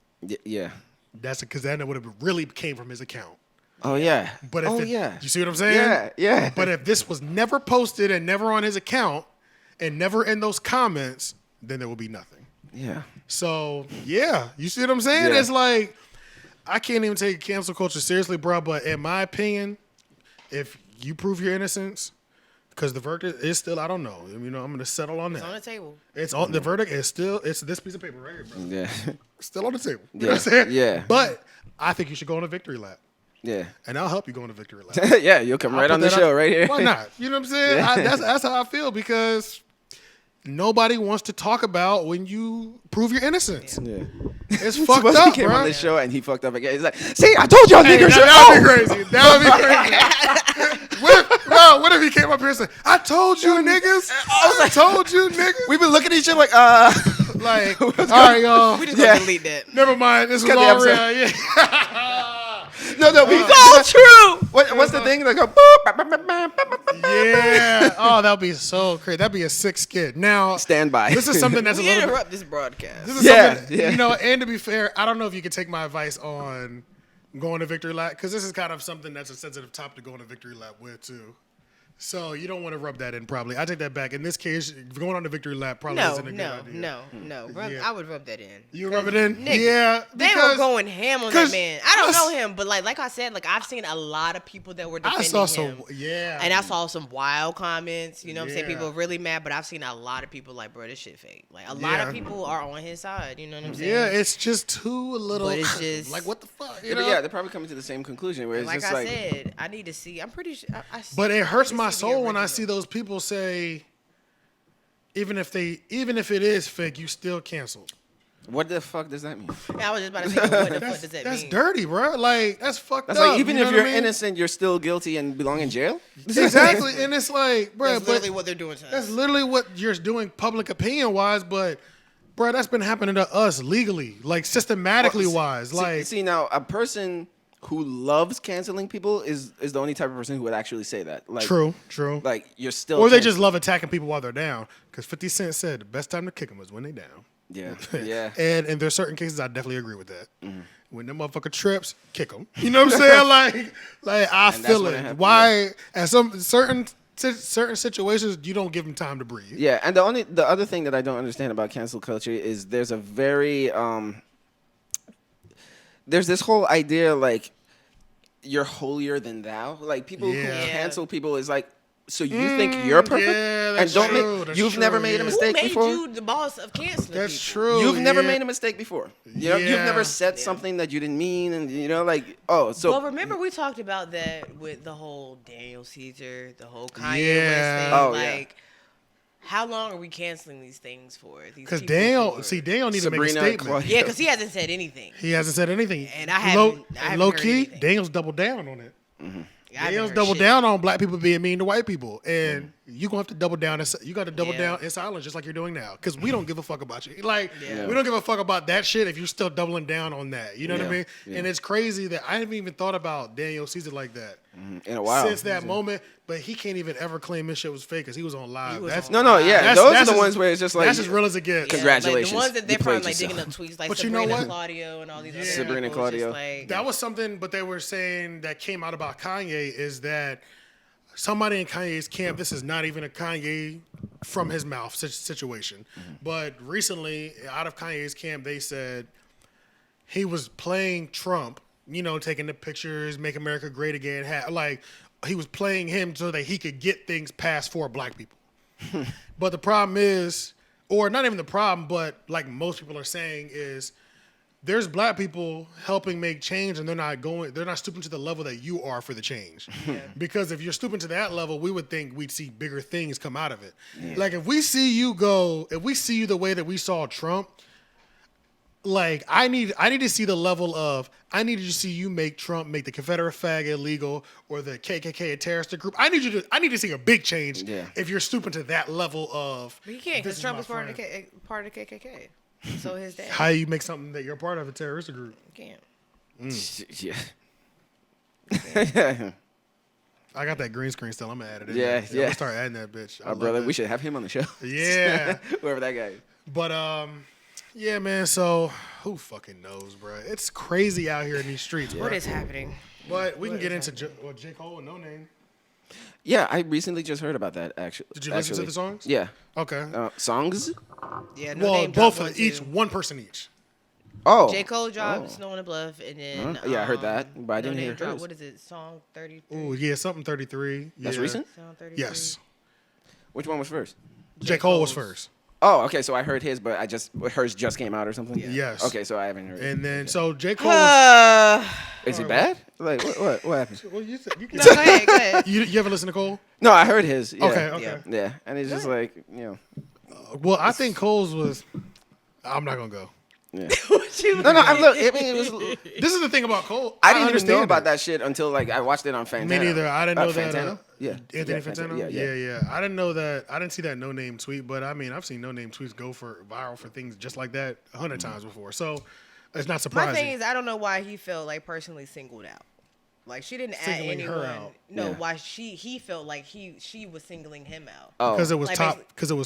Yeah. That's because then it would have really came from his account. Oh yeah. But if yeah. you see what I'm saying? Yeah. But if this was never posted and never on his account and never in those comments, then there will be nothing. Yeah. So yeah, you see what I'm saying? Yeah. It's like I can't even take cancel culture seriously, bro. But in my opinion, if you prove your innocence, because the verdict is still, I don't know. I'm gonna settle on It's that. on the table. It's on the verdict is still it's this piece of paper right here, bro. Yeah. It's still on the table. You know Yeah. what I'm saying? Yeah. But I think you should go on a victory lap. Yeah. And I'll help you go on a victory lap. Yeah, you'll come right I'll on put the that show out- right here. Why not? You know what I'm saying? Yeah. That's how I feel because nobody wants to talk about when you prove your innocence. Yeah. It's Supposed fucked he up, came bro. on the show and he fucked up again. He's like, "See, I told y'all Hey, niggers." that would be crazy. That would be crazy. What if he came up here and said, "I told you, niggas. I told you, niggas." We've been looking at each other like, Like, all right, y'all. We just Yeah. gonna delete that. Never mind. This was Cut the all real. episode. Yeah. no, we All true. What's the thing? They go, boop, Yeah. Oh, that'd be so crazy. That'd be a sick skit. Now, Stand by. This is something that's a We little bit. interrupt this broadcast. This is Yeah, something, yeah. and to be fair, I don't know if you could take my advice on going to victory lap because this is kind of something that's a sensitive topic to go on a victory lap with too. So you don't want to rub that in. Probably, I take that back. In this case, going on the victory lap probably No, isn't a good idea. no. Yeah. I would rub that in. You rub it in, Nigga, yeah. They were because going ham on that 'cause man. I don't us- know him, but like I said, like I've seen a lot of people that were I defending saw him. some, yeah. And I saw some wild comments. You know what I'm saying? Yeah. People are really mad, but I've seen a lot of people like, bro, this shit fake. Like a lot Yeah. of people are on his side. You know what I'm saying? Yeah, it's just too little. But it's just- like what the fuck, you Yeah, know? but yeah, they're probably coming to the same conclusion where it's Like just I like, said, I need to see. I'm pretty sure. But it hurts my see the soul when I original. see those people say, even if it is fake, you still canceled. what the fuck does that mean? I was just about to say, what the fuck does that That's mean? dirty, bro. Like that's fucked That's up. like, even you know if what you're I mean? innocent, you're still guilty and belong in jail. Exactly, and it's like, bro, That's literally what they're doing to us. that's literally what you're doing public opinion wise. But, bro, that's been happening to us legally, like systematically wise. Like, see now, a person who loves canceling people is the only type of person who would actually say that. Like, true. Like you're still, Or they cancel- just love attacking people while they're down. Because 50 Cent said the best time to kick them is when they down. yeah, yeah. And there's certain cases I definitely agree with that. Mm-hmm. When them motherfucker trips, kick them. You know what I'm saying? like I And that's feel when it. it happens, Why at some certain situations you don't give them time to breathe. Yeah, and the other thing that I don't understand about cancel culture is there's a very there's this whole idea like you're holier than thou. Like people Yeah. who cancel people is like, so you think you're perfect yeah, and that's don't true, make that's you've never true, made a yeah. Who mistake made before. you the boss of canceling That's people? true. You've never yeah. made a mistake before. You know, you've Yeah. never said something that you didn't mean, and you know, like, oh, so Well, remember we talked about that with the whole Daniel Caesar, the whole Kanye Yeah. West thing. Oh, yeah. Like, how long are we canceling these things for? Because Daniel need to make a Sabrina and statement. Claudia. Yeah, because he hasn't said anything. He hasn't said anything. And I haven't low heard key, anything. Daniel's doubled down on it. I haven't Daniel's heard doubled shit. down on black people being mean to white people, and you gonna have to double down. You got to double Yeah. down in silence, just like you're doing now, because we don't give a fuck about you. Like Yeah. we don't give a fuck about that shit if you're still doubling down on that. You know what I Yeah. mean? Yeah. And it's crazy that I haven't even thought about Daniel Caesar like that in a while since that moment. But he can't even ever claim his shit was fake because he was on live. He was That's on No, yeah, That's- those are that's the as- ones where it's just like that's as real as it gets. Yeah, Congratulations, Like the ones that they're you probably played like digging up yourself. tweets like But you know Sabrina what? Claudio and all these other Sabrina people. It's just Claudio. like- That was something, but they were saying that came out about Kanye is that somebody in Kanye's camp, this is not even a Kanye from his mouth situation. But recently, out of Kanye's camp, they said he was playing Trump, you know, taking the pictures, make America great again. Like, he was playing him so that he could get things passed for black people. But the problem is, or not even the problem, but like most people are saying is, there's black people helping make change, and they're not stooping to the level that you are for the change. Because if you're stooping to that level, we would think we'd see bigger things come out of it. Like if we see you the way that we saw Trump, like I need to see the level of, I need to see you make Trump make the Confederate flag illegal or the KKK a terrorist group. I need to see a big change if you're stooping to that level of. But you can't, because Trump was part of the KKK. So his dad. How you make something that you're part of a terrorist group? You can't. Yeah. I got that green screen still. I'm gonna add it in. Yeah, there. yeah. I'm gonna start adding that bitch. Our brother, we should have him on the show. Yeah. Whoever that guy is. But yeah, man. So who fucking knows, bro? It's crazy out here in these streets. What bro. is happening? But we can get into J. Cole and NoName. Yeah, I recently just heard about that. Actually, Did you listen to the songs? Yeah. Okay. Songs? Yeah, Well, both of each, one person each. Oh. J. Cole dropped Snow on the Bluff, and then Yeah, I heard that, but I didn't NoName hear dropped, hers. what is it? Song 33. Oh yeah, something 33. That's yeah. recent? Song 33. Yes. Which one was first? J. Cole was first. Oh, okay. So I heard his, but hers just came out or something. Yes. Okay, so I haven't heard. And then so J. Cole. Was, Is it bad? Like what happened? well, you said, you, No, go ahead, go ahead. you ever listen to Cole? No, I heard his. Yeah. Okay. Yeah, and it's just like Well, I think Cole's was. I'm not gonna go. Yeah. What you No, I mean, it was. This is the thing about Cole. I didn't even understand know about it. that shit until like I watched it on Fantano. Me neither. I didn't know that. Fantano? Yeah. Anthony Yeah, Fantano? Yeah. Yeah. I didn't know that. I didn't see that NoName tweet, but I mean, I've seen NoName tweets go viral for things just like that 100 times before. So it's not My surprising. thing is, I don't know why he felt like personally singled out. Like she didn't add Singling her anyone. out. No, Yeah. why he felt like she was singling him out. Oh. Because it was Like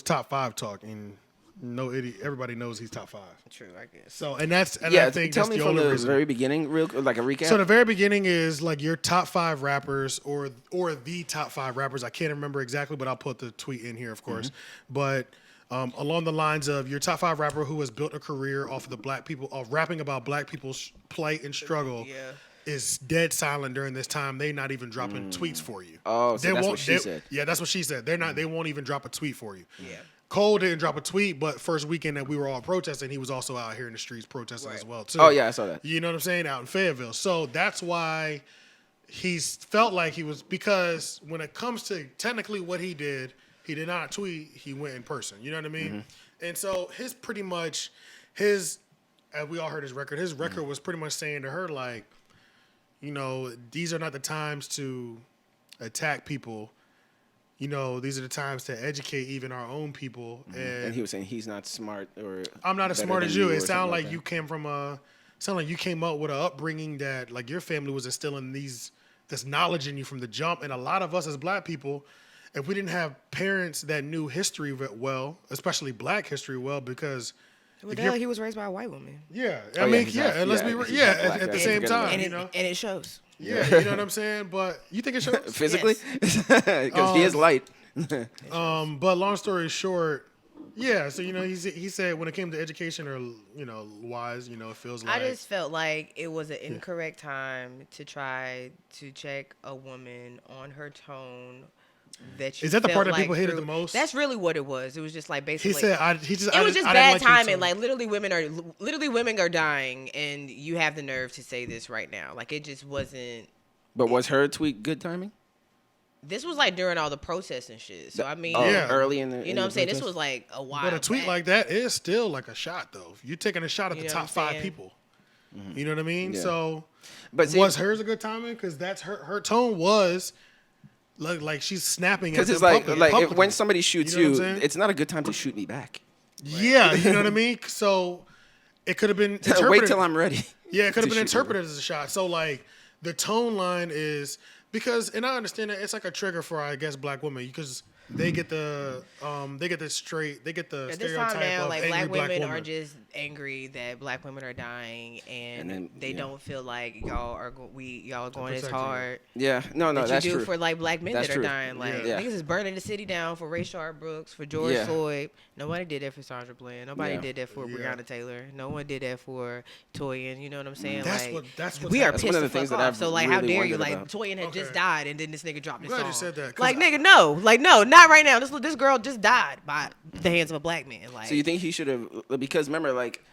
top 5 talk, and no idiot. Everybody knows he's top 5. True, I guess. So I think tell that's me the from only the reason. very beginning, like a recap. So the very beginning is like your top 5 rappers or the top 5 rappers. I can't remember exactly, but I'll put the tweet in here, of course. But along the lines of your top 5 rapper who has built a career off of the black people, of rapping about black people's plight and struggle, is dead silent during this time. They're not even dropping tweets for you. Oh, so that's what she said. Yeah, that's what she said. They're not. They won't even drop a tweet for you. Yeah. Cole didn't drop a tweet, but first weekend that we were all protesting, he was also out here in the streets protesting as well too. Oh yeah, I saw that. You know what I'm saying? Out in Fayetteville. So that's why he's felt like he was, because when it comes to technically what he did not tweet, he went in person. You know what I mean? And so we all heard his record. His record was pretty much saying to her, like, you know, these are not the times to attack people. You know, these are the times to educate even our own people. And he was saying he's not smart, or I'm not as better smart than as you. or It sounded something like you came from you came up with an upbringing that, like, your family was instilling this knowledge in you from the jump. And a lot of us as black people, if we didn't have parents that knew history well, especially black history well, because He was raised by a white woman. yeah, Oh, I mean, he's yeah, not- and let's yeah, be he's not black, at the yeah. same And time, And you know, it shows. yeah, you know what I'm saying. But you think it shows? physically, because he is light. But long story short, yeah. So you know, he said when it came to education or wise, it feels like I just felt like it was an incorrect time to try to check a woman on her tone. Is that the part that felt people hated through- the most? That's really what it was. It was just like basically. He said, it was just bad timing. Like literally, women are dying, and you have the nerve to say this right now. Like it just wasn't. But was her tweet good timing? This was like during all the protests and shit. So I mean, Yeah. Early in the. you know what I'm saying? This was like a while. But a tweet back. like that is still like a shot, though. You're taking a shot at You the know top what I'm 5 saying? people. You know what I mean? Yeah. So, But see, was hers a good timing? Because that's her tone was like she's snapping. because at it's them like publicly. when somebody shoots You know what I'm you, saying? it's not a good time to shoot me back. Yeah, you know what I mean. So it could have been interpreted. Wait till I'm ready. Yeah, it could have to been shoot you. interpreted as a shot. So like the tone line is because, and I understand that it's like a trigger for, I guess, black women because they get the At this stereotype time now, of like angry black women woman. are just angry that black women are dying, and then, they yeah. don't feel like y'all are going as protecting hard Yeah, no, that that's you do true. for like black men That's that are true. dying. Like Yeah. niggas is burning the city down for Rayshard Brooks, for George Yeah. Floyd. Nobody did that for Sandra Bland. Nobody Yeah. did that for Yeah. Breonna Taylor. No one did that for Toyin. You know what I'm saying? That's like what we are happened. That's pissed one of the the things fuck that off. I've So like, how really dare you? wondered Like about. Toyin had just Okay. died, and then this nigga dropped this glad song. you said that, 'cause Like nigga, no, not right now. This girl just died by the hands of a black man. Like So you think he should have? Because remember, like,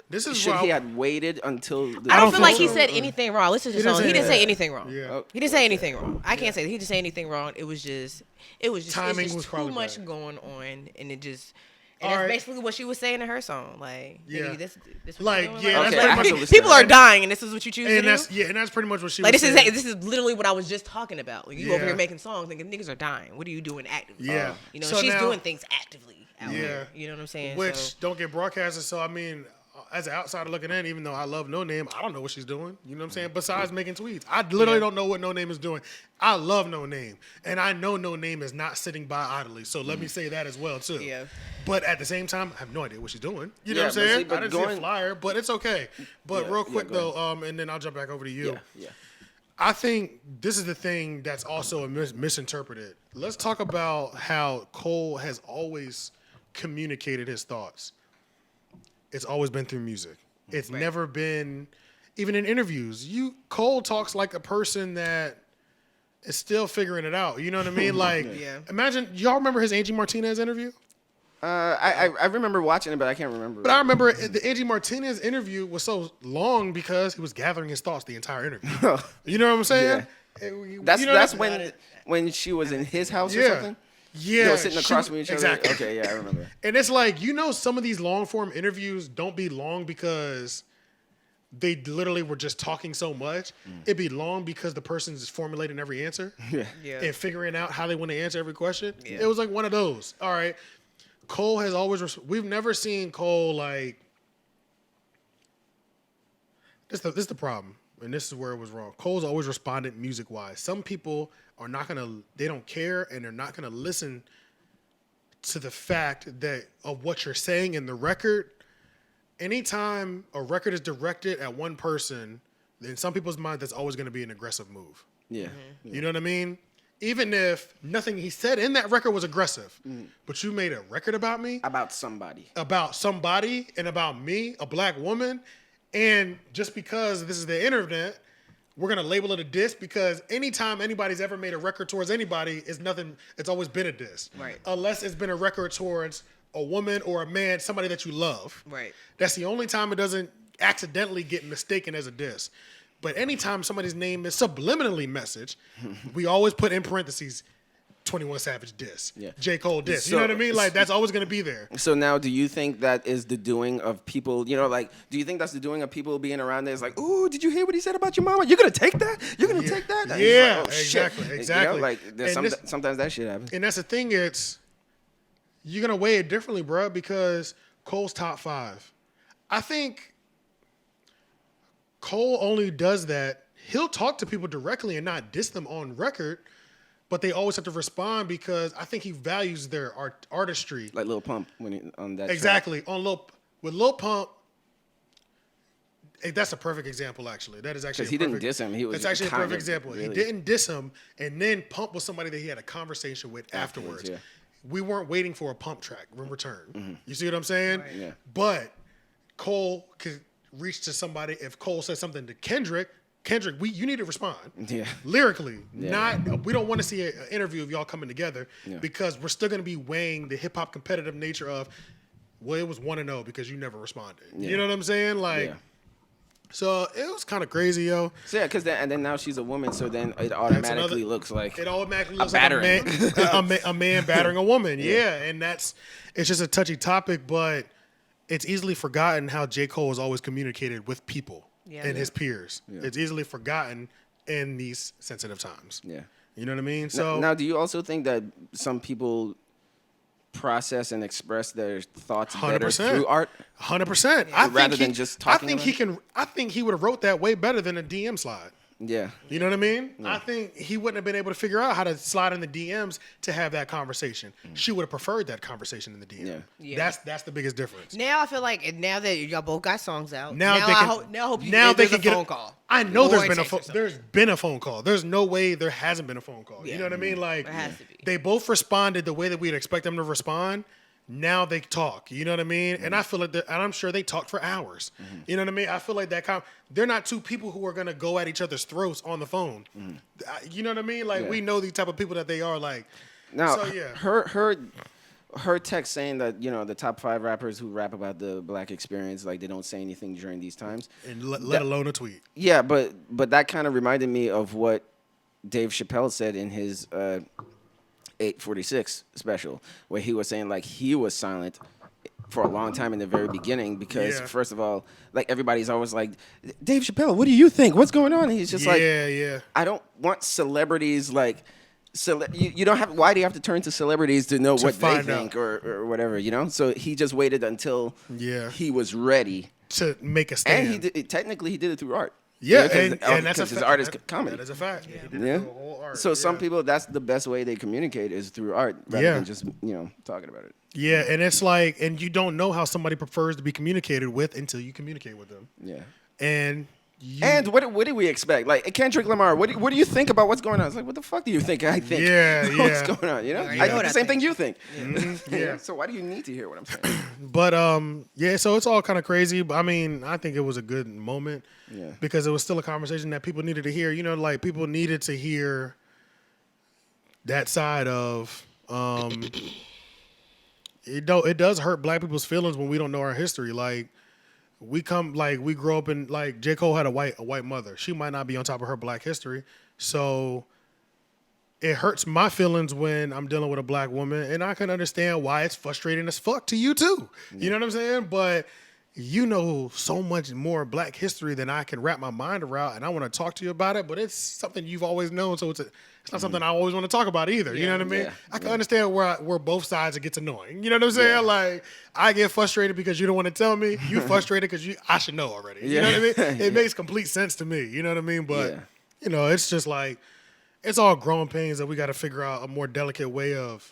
This is should why he had waited until? The I don't feel like he so. said anything wrong. Listen to the didn't song. say He didn't that. say anything wrong. Yeah. He didn't say anything wrong. I can't say that. He didn't say anything wrong. It was just Timing it's was just probably too much bad. going on, and it just. All And that's right. basically what she was saying in her song. Like, Yeah. nigga, this what Like, you doing? yeah, that's Like, pretty much what- was people saying. are dying, and this is what you choose to And do. that's pretty much what she Like was this saying. is literally what I was just talking about. Like you over Yeah. here making songs, thinking niggas are dying. What are you doing actively? Yeah. You know, So she's now- doing things actively out Yeah. here. You know what I'm saying? Which So, don't get broadcasted. So I mean, as an outsider looking in, even though I love NoName, I don't know what she's doing. You know what I'm saying? Besides making tweets, I literally don't know what NoName is doing. I love NoName, and I know NoName is not sitting by idly. So let me say that as well too. Yeah. But at the same time, I have no idea what she's doing. You know Yeah, what but I'm saying? see, but I didn't see a going- flyer, but it's okay. But Yeah, real yeah, quick go though, and then I'll jump back over to you. Yeah. I think this is the thing that's also misinterpreted. Let's talk about how Cole has always communicated his thoughts. It's always been through music. It's never been, even in interviews. Cole talks like a person that is still figuring it out. You know what I mean? Like, Yeah. imagine, y'all remember his Angie Martinez interview? I remember watching it, but I can't remember. But I remember the Angie Martinez interview was so long because he was gathering his thoughts the entire interview. You know what I'm saying? That's You know that's what- when she was in his house or Yeah. something. Yeah, They were sitting she- across from each other. exactly. Okay, yeah, I remember. And it's like, some of these long form interviews don't be long because they literally were just talking so much. It'd be long because the person's formulating every answer Yeah. yeah. and figuring out how they want to answer every question. Yeah. It was like one of those. All right. Cole has always, we've never seen Cole like, this is the problem. And this is where it was wrong. Cole's always responded music wise. Some people are not they don't care and they're not gonna listen to the fact that of what you're saying in the record. Anytime a record is directed at one person, in some people's mind, that's always gonna be an aggressive move. Yeah. You know what I mean? Even if nothing he said in that record was aggressive, but you made a record about me, About somebody. about somebody, and about me, a black woman, and just because this is the internet, we're gonna label it a diss because anytime anybody's ever made a record towards anybody, it's always been a diss. Right. Unless it's been a record towards a woman or a man, somebody that you love. Right. That's the only time it doesn't accidentally get mistaken as a diss. But anytime somebody's name is subliminally messaged, we always put in parentheses 21 Savage diss. Yeah. J. Cole diss. So- you know what I mean? Like that's always gonna be there. So now, do you think that is the doing of people? Do you think that's the doing of people being around there? It's like, ooh, did you hear what he said about your mama? You're gonna take that? You're gonna take that? And it's Yeah, like, oh, shit. exactly, exactly. And Sometimes that shit happens. And that's the thing, you're gonna weigh it differently, bro, because Cole's top 5. I think Cole only does that. He'll talk to people directly and not diss them on record, but they always have to respond because I think he values their artistry. Like Lil Pump when he, on that. track. Exactly. With Lil Pump, that's a perfect example, actually. That is actually 'Cause he didn't diss him. He was It's actually a kind perfect of example. He really- didn't diss him, and then Pump was somebody that he had a conversation with Afterwards, afterwards. yeah. We weren't waiting for a Pump track in return. You see what I'm saying? Right. Yeah. But Cole could reach to somebody. If Cole says something to Kendrick, you need to respond. Yeah. Lyrically, Yeah. we don't want to see an interview of y'all coming together Yeah. because we're still going to be weighing the hip hop competitive nature of, well, it was 1-0 because you never responded. Yeah. You know what I'm saying? Like, Yeah. so it was kind of crazy, yo. So yeah, because then now she's a woman, so then it automatically looks like It automatically a looks like battering. a man battering a woman. Yeah, and it's just a touchy topic, but it's easily forgotten how J. Cole has always communicated with people and his peers. Yeah. It's easily forgotten in these sensitive times. Yeah. You know what I mean? So So now, do you also think that some people process and express their thoughts better 100%. through art? 100%. Rather than just talking I think he would have wrote that way better than a DM slide. Yeah. You know what I mean? I think he wouldn't have been able to figure out how to slide in the DMs to have that conversation. She would have preferred that conversation in the DM. Yeah. Yeah. That's the biggest difference. Now I feel like now that y'all both got songs out, Now now they I can- hope you now they there's can a get phone call. I know Or there's a been a text or something. there's been a phone call. There's no way there hasn't been a phone call. You Yeah. know what I mean? Like There has to be. they both responded the way that we'd expect them to respond. Now they talk. You know what I mean? And I feel like and I'm sure they talked for hours. You know what I mean? I feel like they're not two people who are gonna go at each other's throats on the phone. You know what I mean? Like Yeah. we know these type of people that they are. Like Now, so yeah. her her text saying that the top 5 rappers who rap about the black experience, like they don't say anything during these times, And let alone a tweet. Yeah, but that kind of reminded me of what Dave Chappelle said in his 846 special, where he was saying like he was silent for a long time in the very beginning because first of all, like everybody's always like, Dave Chappelle, what do you think? What's going on? And he's just I don't want celebrities like. You don't have. Why do you have to turn to celebrities to know what they think or whatever? So he just waited until he was ready to make a stand. And technically he did it through art. Yeah, and that's his art is comedy. That is a fact. Yeah. So some people, that's the best way they communicate is through art rather than just talking about it. Yeah, and it's like, and you don't know how somebody prefers to be communicated with until you communicate with them. Yeah. And what do we expect? Like Kendrick Lamar, what do you think about what's going on? It's like, what the fuck do you think I think? What's going on? I think the same thing you think. Yeah. So why do you need to hear what I'm saying? But so it's all kind of crazy. But I mean, I think it was a good moment. Yeah. Because it was still a conversation that people needed to hear. Like people needed to hear that side of it does hurt black people's feelings when we don't know our history. Like we grow up in, like, J. Cole had a white mother. She might not be on top of her black history. So it hurts my feelings when I'm dealing with a black woman, and I can understand why it's frustrating as fuck to you too. Yeah. You know what I'm saying? But you know so much more black history than I can wrap my mind around, and I want to talk to you about it, but it's something you've always known, so it's not something I always want to talk about either. You know what I mean? I can understand where both sides it gets annoying. You know what I'm saying? Like, I get frustrated because you don't want to tell me. You frustrated because I should know already. You know what I mean? It makes complete sense to me. You know what I mean? But, it's just like, it's all growing pains that we got to figure out a more delicate way of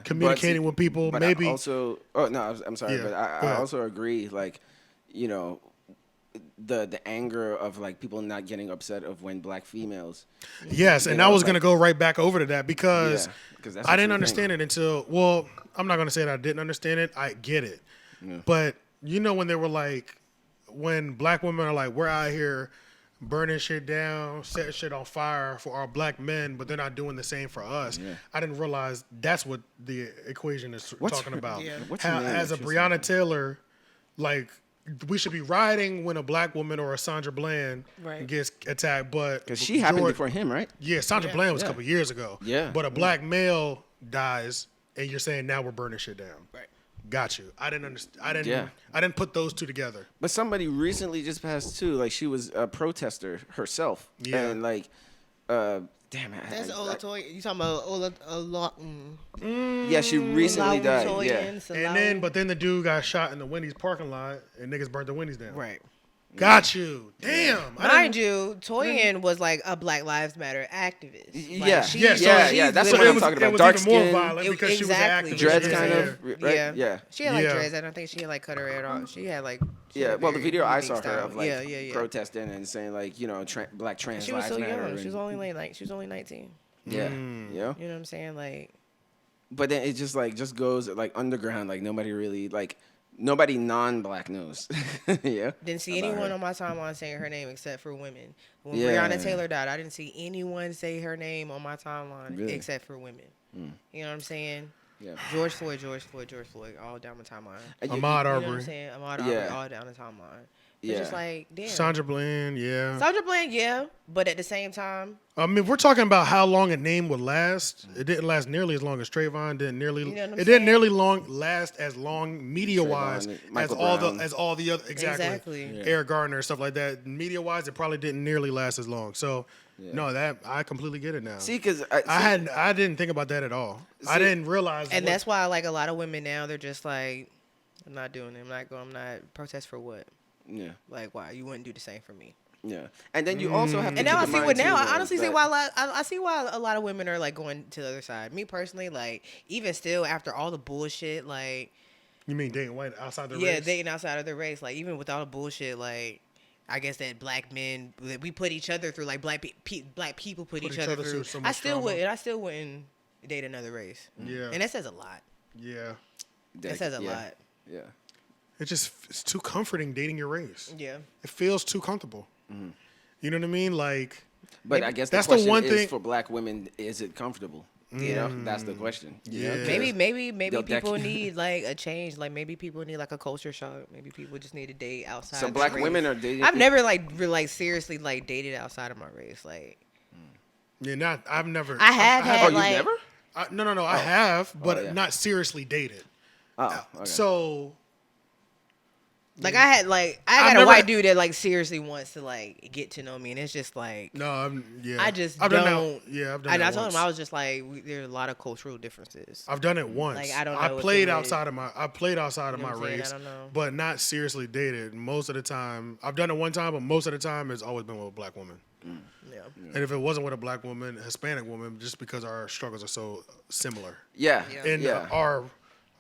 communicating with people. But maybe. I'm sorry, but I also agree, like, the anger of like people not getting upset of when black females. Yes, and I was gonna go right back over to that because that's I didn't understand it until. Well, I'm not gonna say that I didn't understand it. I get it, but when they were like, when black women are like, we're out here burning shit down, setting shit on fire for our black men, but they're not doing the same for us. Yeah. I didn't realize that's what the equation is talking about. Yeah. As a Breonna Taylor, like, we should be rioting when a black woman or a Sandra Bland gets attacked, but because she happened before him, right? Yeah, Sandra Bland was a couple years ago. Yeah, but a black male dies, and you're saying now we're burning shit down. Right. Got you. I didn't understand. I didn't put those two together. But somebody recently just passed too. Like she was a protester herself. Yeah. And like, damn it. That's Ola Toy. You talking about Ola? Yeah, she recently died. Yeah. But then the dude got shot in the Wendy's parking lot, and niggas burnt the Wendy's down. Right. Got you. Damn. Mind you, Toyin was like a Black Lives Matter activist. Yeah. That's what I'm talking about. It was Dark even more skin. violent because she was an activist. Dreads kind of. Right? Yeah. She had like dreads. I don't think she had like cut her hair off. She had like. Well, the video I saw her of like protesting and saying like black trans lives matter. She was so young. She was only she was only 19. Yeah. You know what I'm saying? Like. But then it just goes like underground. Like nobody really like. Nobody non-black knows. Yeah. Didn't see anyone on my timeline saying her name except for women. When Breonna Taylor died, I didn't see anyone say her name on my timeline except for women. You know what I'm saying? Yeah. George Floyd, all down the timeline. Ahmaud Arbery. You know what I'm saying? Ahmaud Arbery, all down the timeline. It's just like, damn. Sandra Bland, but at the same time. I mean, we're talking about how long a name would last. It didn't last nearly as long as Trayvon. Didn't nearly last as long media wise as all the other exactly. Eric Gardner and stuff like that. Media wise, it probably didn't nearly last as long. So no, that I completely get it now. See, because I didn't think about that at all. I didn't realize. And that's why like a lot of women now they're just like, I'm not doing it. I'm not protest for what. Yeah. Like, why you wouldn't do the same for me? Yeah. And then you also have to. And now I see what now. I honestly see why. I see why a lot of women are like going to the other side. Me personally, like even still after all the bullshit, like. You mean dating white outside the race? Yeah, dating outside of the race. Like even with all the bullshit, like I guess that black men we put each other through. Like black people put each other through. So I still wouldn't date another race. Yeah. And that says a lot. Yeah. That says a lot. Yeah. It's too comforting dating your race. Yeah. It feels too comfortable. Mm-hmm. You know what I mean? Like, but I guess that's the one thing for black women. Is it comfortable? You know, that's the question. You know? Yeah. Maybe They'll people deck- need like a change. Like maybe people need like a culture shock. Maybe people just need to date outside. So of black their women race. are dating. I've never like seriously like dated outside of my race. Like Yeah, I've never. I have Oh, had you like never? No. I have, but yeah. not seriously dated. Oh, okay. So I got I've a never- white dude that like seriously wants to like get to know me, and it's just like no, I just I've don't. done that. Yeah, I've done And that I told once. him I was just like, there's a lot of cultural differences. I've done it once. Like, I don't know I if played it would- outside of my. I played outside of You know my what I'm saying? race, I don't know. but not seriously dated. Most of the time, I've done it one time, but most of the time, it's always been with a black woman. Yeah. And if it wasn't with a black woman, Hispanic woman, just because our struggles are so similar, Yeah. and Yeah. our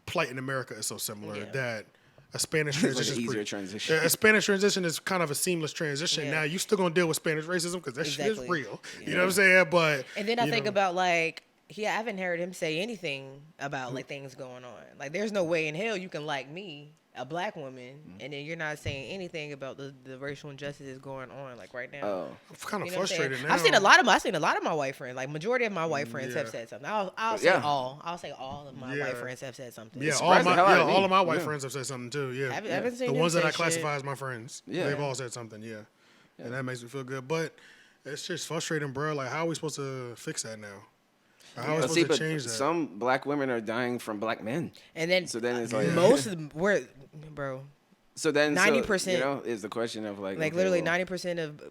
plight in America is so similar Yeah. that a Spanish It's like transition an is easier pretty. transition. A Spanish transition is kind of a seamless transition. Yeah. Now you still gonna deal with Spanish racism because that shit is Exactly. real. You know what I'm saying? But And then I you think know, about like, I haven't heard him say anything about like things going on. Like, there's no way in hell you can like me, a black woman, and then you're not saying anything about the racial injustices going on like right now. Oh. I'm kind of You know what I'm saying? frustrated now. I've seen a lot of my white friends. Like majority of my white friends have Yeah. said something. I'll say Yeah. all. I'll say all of my Yeah. white friends have said something. Yeah, surprised the hell out of me. all of my white Yeah. friends have said something too. Yeah, Haven't seen the them ones that say I classify shit. as my friends. Yeah. They've all said something. Yeah. And that makes me feel good. But it's just frustrating, bro. Like, how are we supposed to fix that now? How are we But supposed see, to but change that? some black women are dying from black men. And then So then it's like most of them were, bro. So then 90%, you know, is the question of like okay, Literally well, 90% of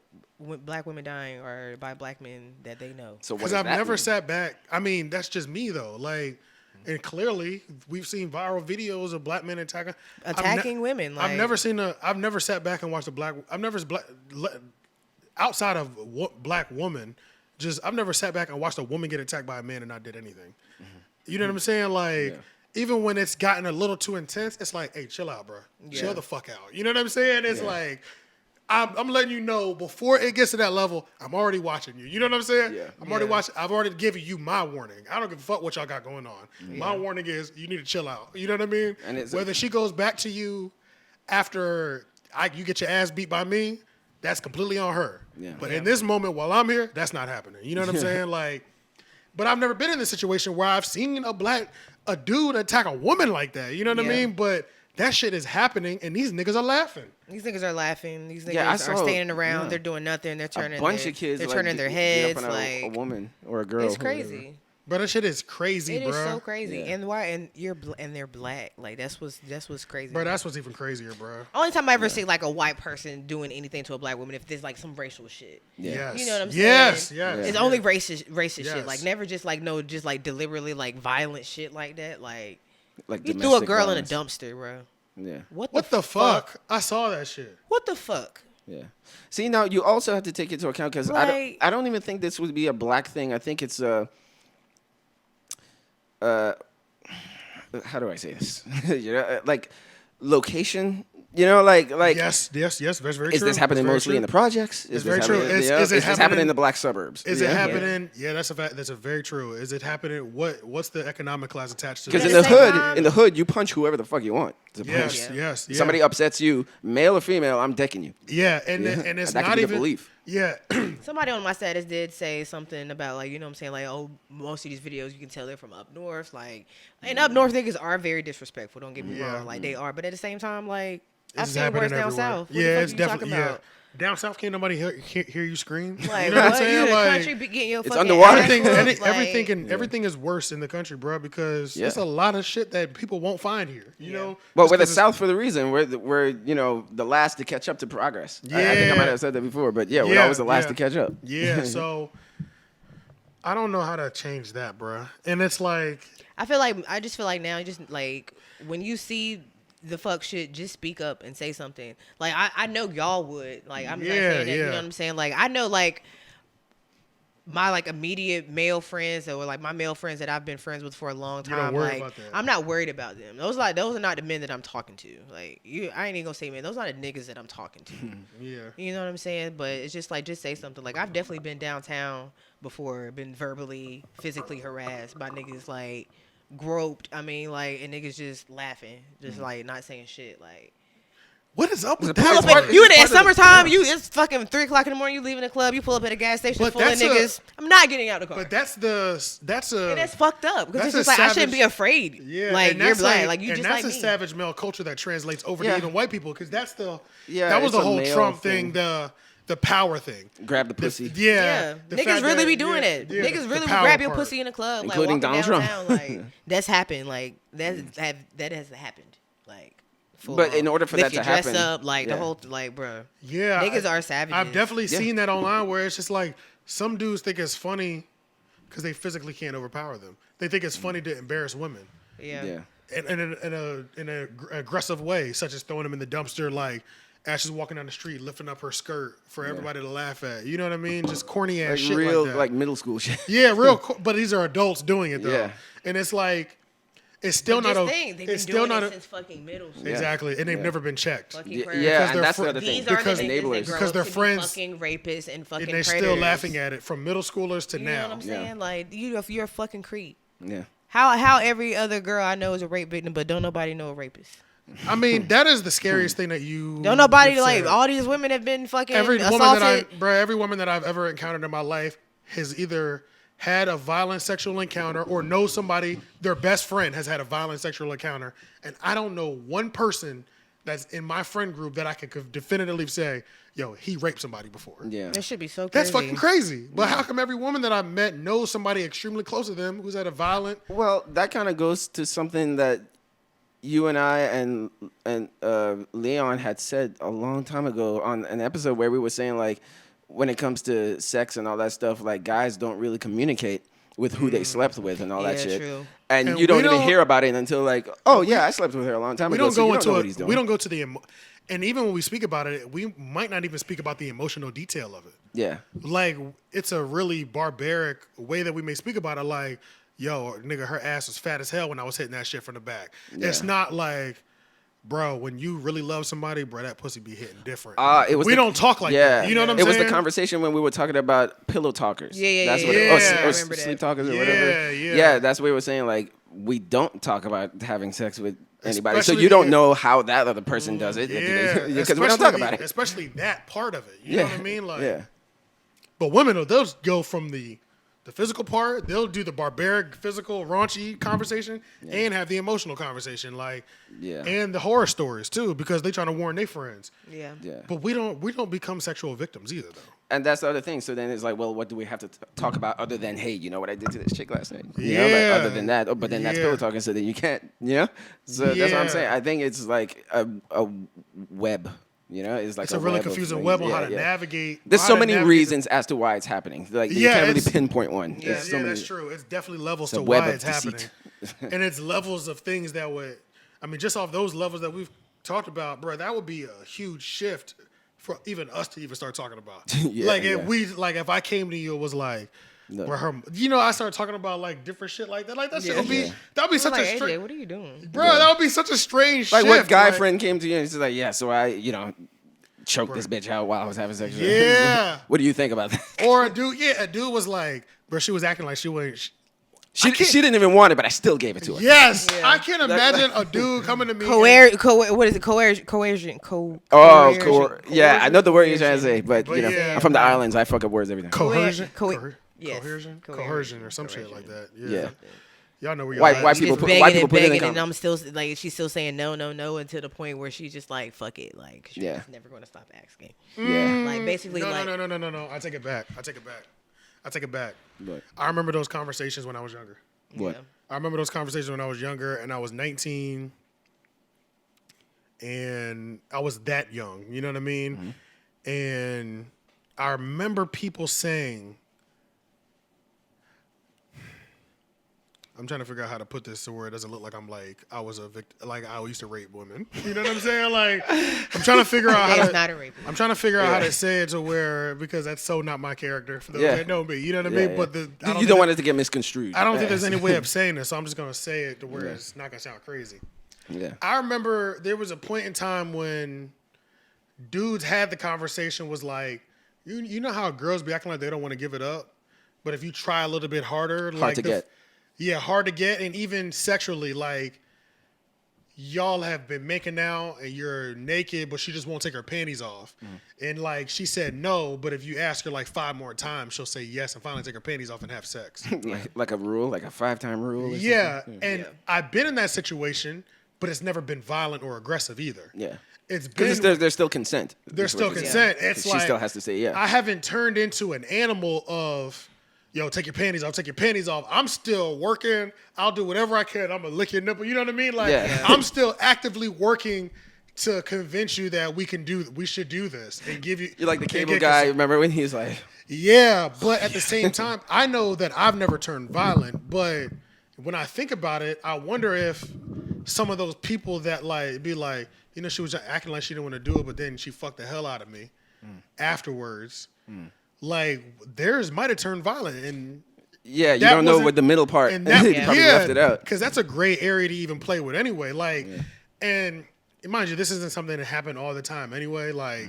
black women dying are by black men that they know. So what Because does I've that never mean? sat back. I mean, that's just me though. Like, and clearly we've seen viral videos of black men attacking women. I've Like, never seen I've never sat back and watched a black. I've never outside of black woman. I've never sat back and watched a woman get attacked by a man and not did anything. You know what I'm saying? Like, even when it's gotten a little too intense, it's like, hey, chill out, bro. Chill the fuck out. You know what I'm saying? It's like, I'm letting you know before it gets to that level, I'm already watching you. You know what I'm saying? Yeah. I'm already watching. I've already given you my warning. I don't give a fuck what y'all got going on. My warning is you need to chill out. You know what I mean? And it's- whether she goes back to you after you get your ass beat by me, that's completely on her. Yeah. But in this moment while I'm here, that's not happening. You know what I'm saying? Like, but I've never been in this situation where I've seen a dude attack a woman like that. You know what I Yeah. mean? But that shit is happening, and these niggas are laughing. these niggas are laughing. These niggas Yeah, I are saw- standing around. yeah. They're doing nothing. They're turning a bunch their, of kids They're like, turning their jumping heads. on Like a woman or a girl. it's or whatever. crazy. But that shit is crazy, It bro. is so crazy. Yeah. And and they're black. Like that's what's crazy. Bro, that's what's even crazier, bro. Only time I ever see like a white person doing anything to a black woman if there's like some racial shit. Yeah. Yes. You know what I'm saying? Yes. It's only racist Yes. shit. Like never just like just like deliberately like violent shit like that. Like Like you threw a domestic girl violence. in a dumpster, bro. Yeah. What the fuck? I saw that shit. What the fuck? Yeah. See, now you also have to take into account because Like- I don't even think this would be a black thing. I think it's how do I say this? You know, like location. You know, like Yes. That's very true. is this happening That's very mostly true. in the projects? Is It's very true. Is it Is this happening happening- in the black suburbs? Is it Yeah. happening? Yeah, that's a fact. That's a very true. Is it happening? What's the economic class attached to Because this? in At the the same hood, time- in the hood, you punch whoever the fuck you want. to punch. Yes, yes, yeah. Somebody upsets you, male or female, I'm decking you. Yeah, and Yeah. and it's That could not be the even belief. Yeah, Somebody on my status did say something about like, you know what I'm saying, like, oh, most of these videos you can tell they're from up north, like, and up north niggas are very disrespectful, don't get me Yeah. wrong, like they are, but at the same time, like, I've it's seen happening worse down everywhere. south. What Yeah, the fuck it's you definitely talking about? Down south, can't nobody hear you scream. Like, you know what I'm what? You saying? in the Like, country be getting your It's fucking underwater. ass everything, whooped? Like, everything is worse in the country, bro, because Yeah. it's a lot of shit that people won't find here. You know, Well, Just we're the 'cause it's- South for the reason. We're you know the last to catch up to progress. I think I Yeah. might have said that before, but yeah, we're Yeah, always the last yeah. to catch up. Yeah, so I don't know how to change that, bro. And it's like, I just feel like now, just like when you see the fuck shit, just speak up and say something. Like I know y'all would. Like I'm not Yeah, saying that, you yeah. know what I'm saying? Like I know like my like immediate male friends or like my male friends that I've been friends with for a long don't time. worry Like about that. I'm not worried about them. Those are not the men that I'm talking to. Like I ain't even gonna say men. Those are the niggas that I'm talking to. yeah. You know what I'm saying? But it's just like, just say something. Like, I've definitely been downtown before, been verbally, physically harassed by niggas, like, groped. I mean, like, and niggas just laughing, just, like, not saying shit. Like, What is up with Pull that? up part? at- You in part at of the- summertime, it's fucking 3:00 in the morning, you leaving the club, you pull up at a gas station But full of that's a- niggas. I'm not getting out of the car. But that's a And that's fucked up. Because that's it's just a like, I savage- shouldn't be afraid. Yeah, Like, and you're that's black. Like, you and just that's like a me. savage male culture that translates over Yeah. to even white people because that's the Yeah, that was it's the a whole male Trump thing. thing, the power thing. Grab the pussy. Yeah, the Niggas fact really that- be doing yeah, it. yeah, Niggas the really will power grab your part. pussy in the club, Including like walking Donald downtown. Trump. Like that's happened. Like that has happened. Like, full But on. in order for Lift that your to dress happen, up, like the yeah. whole like, bro. Yeah, Niggas are savages. I've definitely Yeah. seen that online where it's just like some dudes think it's funny because they physically can't overpower them. They think it's funny to embarrass women Yeah. in a aggressive way, such as throwing them in the dumpster, like as she's walking down the street, lifting up her skirt for everybody to laugh at. You know what I mean? Just corny ass Like shit real, like that. like middle school shit. Yeah, real. But these are adults doing it though, Yeah. and it's like it's still But not this a. thing, they've It's been still doing not it a. since fucking middle school. Exactly, and they've Yeah. never been checked. Fucking Yeah, predators. yeah, Because and they're that's the fr- other thing. These are Because- the niggas that enablers. grow Because up they're to be friends- fucking rapists and fucking And they're still predators. laughing at it from middle schoolers to You now. know what I'm Yeah. saying? Like, you're a fucking creep. Yeah. How every other girl I know is a rape victim, but don't nobody know a rapist. I mean, that is the scariest thing that you. Don't nobody have like said. all these women have been fucking every assaulted. every woman that I've ever encountered in my life has either had a violent sexual encounter or knows somebody, their best friend has had a violent sexual encounter, and I don't know one person that's in my friend group that I could definitively say, yo, he raped somebody before. Yeah. That should be so crazy. That's fucking crazy. But how come every woman that I've met knows somebody extremely close to them who's had a violent? Well, that kind of goes to something that you and I and Leon had said a long time ago on an episode where we were saying, like, when it comes to sex and all that stuff, like, guys don't really communicate with who they slept with and all that Yeah, shit. true. And And you don't we even don't- hear about it until like, oh yeah, I slept with her a long time We ago. don't so go you into don't know what it. he's doing. We don't go to the, and even when we speak about it, we might not even speak about the emotional detail of it. Yeah. Like, it's a really barbaric way that we may speak about it. Like, yo, nigga, her ass was fat as hell when I was hitting that shit from the back. Yeah. It's not like, bro, when you really love somebody, bro, that pussy be hitting different. It was we the- don't talk like that. You know what I'm It saying? was the conversation when we were talking about pillow talkers. Yeah. That's what yeah. it, or, Yeah, I or remember that. sleep talkers or Yeah, whatever. yeah. That's what we were saying. Like, we don't talk about having sex with anybody, so Especially you don't the- know how that other person does it. Yeah, Because we don't talk about it. Especially that part of it. You know what I mean? Like, yeah. But women, they'll go from the physical part. They'll do the barbaric, physical, raunchy conversation and have the emotional conversation, like, Yeah. and the horror stories too, because they trying to warn their friends. Yeah. Yeah. But we don't become sexual victims either, though. And that's the other thing. So then it's like, well, what do we have to talk about other than, hey, you know what I did to this chick last night? You know, like, Yeah. other than that. Oh, but then that's Yeah. pillow talking, so then you can't, you know? So that's what I'm Yeah. saying. I think it's like a web, you know? It's like It's a really web of confusing things. web on Yeah, how to yeah. navigate. There's how so to many navigate reasons as to why it's happening. Like, you Yeah, can't really it's- pinpoint one. Yeah, There's so that's many- true. It's definitely levels It's a to web why of it's deceit. happening, and it's levels of things that would. I mean, just off those levels that we've talked about, bro, that would be a huge shift for even us to even start talking about. Yeah, like yeah. if I came to you and was like, No. where her, I started talking about like different shit like that. Like that shit would be Yeah. that'd be I'm such like, a AJ, strange, what are you doing? bro. That would be such a strange Like, shift. what guy like, friend came to you and he's like, yeah, so I, choked this bitch out while I was having sex with her. Yeah. What do you think about that? Or a dude was like, bro, she was acting like she wasn't. She can't- didn't even want it, but I still gave it to her. Yes, Yeah. I can't imagine a dude coming to me. What is it? Coercion. Yeah, I know the word you're trying to say, but, But yeah, I'm from the man. islands. I fuck up words every time. Coercion, Yes. coercion, or some shit like that. Yeah. Yeah. Y'all know where y'all White at. people Just put- begging white people and put it in begging, and comments. I'm still like, she's still saying no until the point where she's just like, fuck it, like she's Yeah. never going to stop asking. Yeah. Like basically, No, like no. I take it back. What? I remember those conversations when I was younger. What? yeah. I remember those conversations when I was younger, and I was 19, and I was that young. You know what I mean? Mm-hmm. And I remember people saying, I'm trying to figure out how to put this to where it doesn't look like I'm like I was a victim, like I used to rape women. You know what I'm saying? Like I'm trying to figure out how It's to. not a rapist. I'm trying to figure out how to say it to where, because that's so not my character for those Yeah. that know me. You know what I Yeah, mean? yeah. But You think don't want it to get misconstrued. I don't think there's any way of saying this, so I'm just gonna say it to where Yeah. it's not gonna sound crazy. Yeah. I remember there was a point in time when dudes had the conversation was like, you know how girls be acting like they don't want to give it up, but if you try a little bit harder, Hard like to get. Yeah, hard to get, and even sexually, like y'all have been making out and you're naked, but she just won't take her panties off. And like she said no, but if you ask her like 5 more times, she'll say yes and finally take her panties off and have sex. like a rule, like a 5-time rule. Or Yeah, something? and I've been in that situation, but it's never been violent or aggressive either. Yeah. It's been Because there's still consent. there's still consent. It's she like still has to say yeah. I haven't turned into an animal of, yo, take your panties off, take your panties off. I'm still working. I'll do whatever I can. I'm gonna lick your nipple. You know what I mean? Like I'm still actively working to convince you that we should do this and give you. You're like the and cable get guy. consent. Remember when he's like, Yeah, but at the same time, I know that I've never turned violent. But when I think about it, I wonder if some of those people that like be like, you know, she was acting like she didn't want to do it, but then she fucked the hell out of me afterwards. Like theirs might have turned violent, and yeah, you that don't know wasn't- what the middle part. and that They probably left it out. because that's a gray area to even play with anyway. Like, and mind you, this isn't something that happened all the time anyway. Like,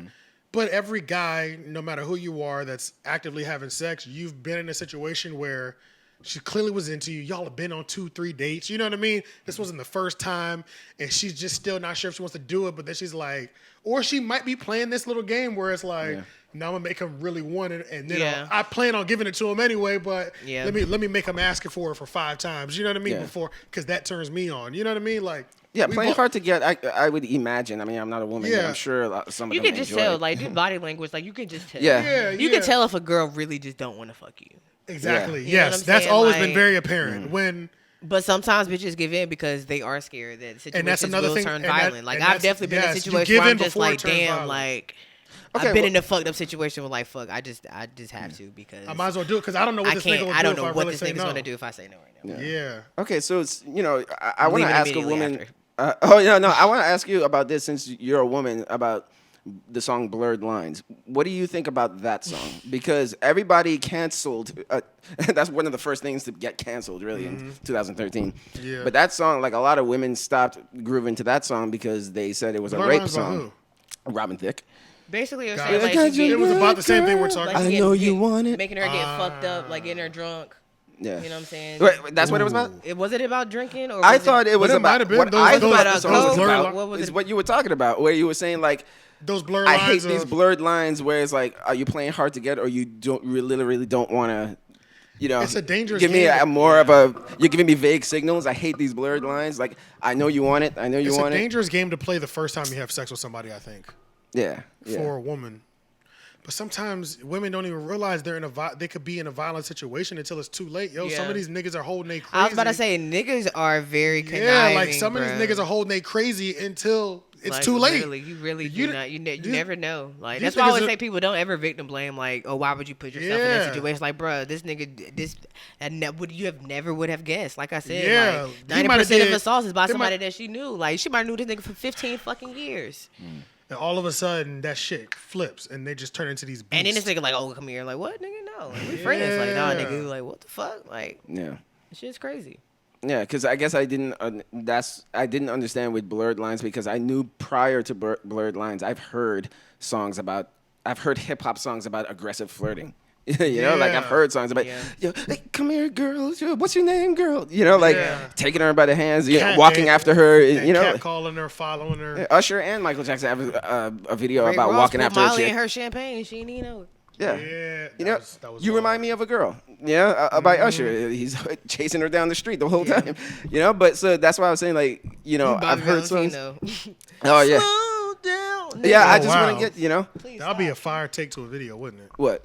but every guy, no matter who you are, that's actively having sex, you've been in a situation where she clearly was into you. Y'all have been on 2-3 dates. You know what I mean? This wasn't the first time, and she's just still not sure if she wants to do it. But then she's like, or she might be playing this little game where it's like, now I'm gonna make him really want it, and then I plan on giving it to him anyway. But let me make him ask it for 5 times. You know what I mean? Before, because that turns me on. You know what I mean? Like. Yeah, playing hard to get. I would imagine. I mean, I'm not a woman, but I'm sure some of You them can just enjoy tell, it. like, do body language. Like, you can just tell. Yeah. You can tell if a girl really just don't want to fuck you. Exactly. You know what Yes, I'm that's saying? always been Like- very apparent when. But sometimes bitches give in because they are scared that situations And that's another will thing- turn and that- violent. Like, and I've that's- definitely been in a yes, you situation give where I'm in just before it like, turns damn, violent. like, Okay, I've been well- in a fucked up situation where like, fuck, I just have to because I might as well do it because I don't know what I this can't. nigga will I do don't if know I what really this say nigga's no. gonna do if I say no right now. Yeah. Okay, so it's I want Leave to it ask a immediately woman. after. I want to ask you about this since you're a woman about the song "Blurred Lines." What do you think about that song? Because everybody canceled. That's one of the first things to get canceled, really, in 2013. Yeah. But that song, like a lot of women stopped grooving to that song because they said it was a Blurred rape Lines by song. Robin Thicke. Basically, you're God. saying like Got she you It was getting, about the same thing we're talking like, about. I she know getting- you want it. making her get fucked up, like getting her drunk. Yeah. You know what I'm saying? Wait, that's what it was about. Was it about drinking or? I Was thought it was But it about might have been what those- I those- thought those the song was blurred about. lines. What was Is it? what you were talking about, where you were saying like, Those blurred I lines. hate these blurred lines where it's like, are you playing hard to get, or you don't really don't want to, you know? It's a dangerous Give me game. a more of a. You're giving me vague signals. I hate these blurred lines. Like I know you want it. I know you It's a want it. dangerous game to play the first time you have sex with somebody. I think Yeah. for a woman. But sometimes women don't even realize they're they could be in a violent situation until it's too late. Yo, some Yeah. of these niggas are holding they crazy. I was about to say niggas are very yeah, conniving. like some of bruh. these niggas are holding they crazy until it's Like, too late. Literally, you really do You- not. You these- never know. Like these that's why I always niggas are- say people don't ever victim blame. Like, oh, why would you put yourself in that Yeah. situation? Like, bruh, this nigga, this, and would you have never would have guessed? Like I said, Yeah, like he might have 90% of did- assaults is by they somebody might- that she knew. Like she might have knew this nigga for 15 fucking years. And all of a sudden, that shit flips, and they just turn into these beasts. And then this nigga like, oh, come here. Like, what, nigga? No, like, we friends. Like, nah, Yeah. nigga. Like, what the fuck? Like, Yeah. this shit's crazy. Yeah, because I guess I didn't. I didn't understand with blurred lines because I knew prior to blurred lines, I've heard hip hop songs about aggressive flirting. You know, like I've Yeah. heard songs about, Yeah. yo, hey, come here, girl. What's your name, girl? You know, like Yeah. taking her by the hands, you know, Cat- walking and- after her. And You know, cat calling her, following her. Usher and Michael Jackson have a video Rick about Ross walking put after a Molly chick. in her champagne. She didn't even know it. Yeah. Yeah, You know, that was you wild. remind me of a girl. Yeah, by Usher. He's chasing her down the street the whole time. You know, but so that's why I was saying, like, you know, I've heard songs. Valentino. Oh yeah, Slow down. yeah. I Oh, just want wow. to get, you know, Please That'll be stop. a fire take to a video, wouldn't it? what?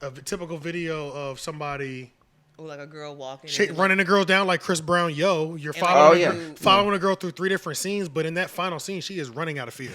A typical video of somebody Like a girl walking. and running a girl down like Chris Brown. Yo, you're And like, following, Oh, her, yeah. following a girl through 3 different scenes, but in that final scene, she is running out of fear.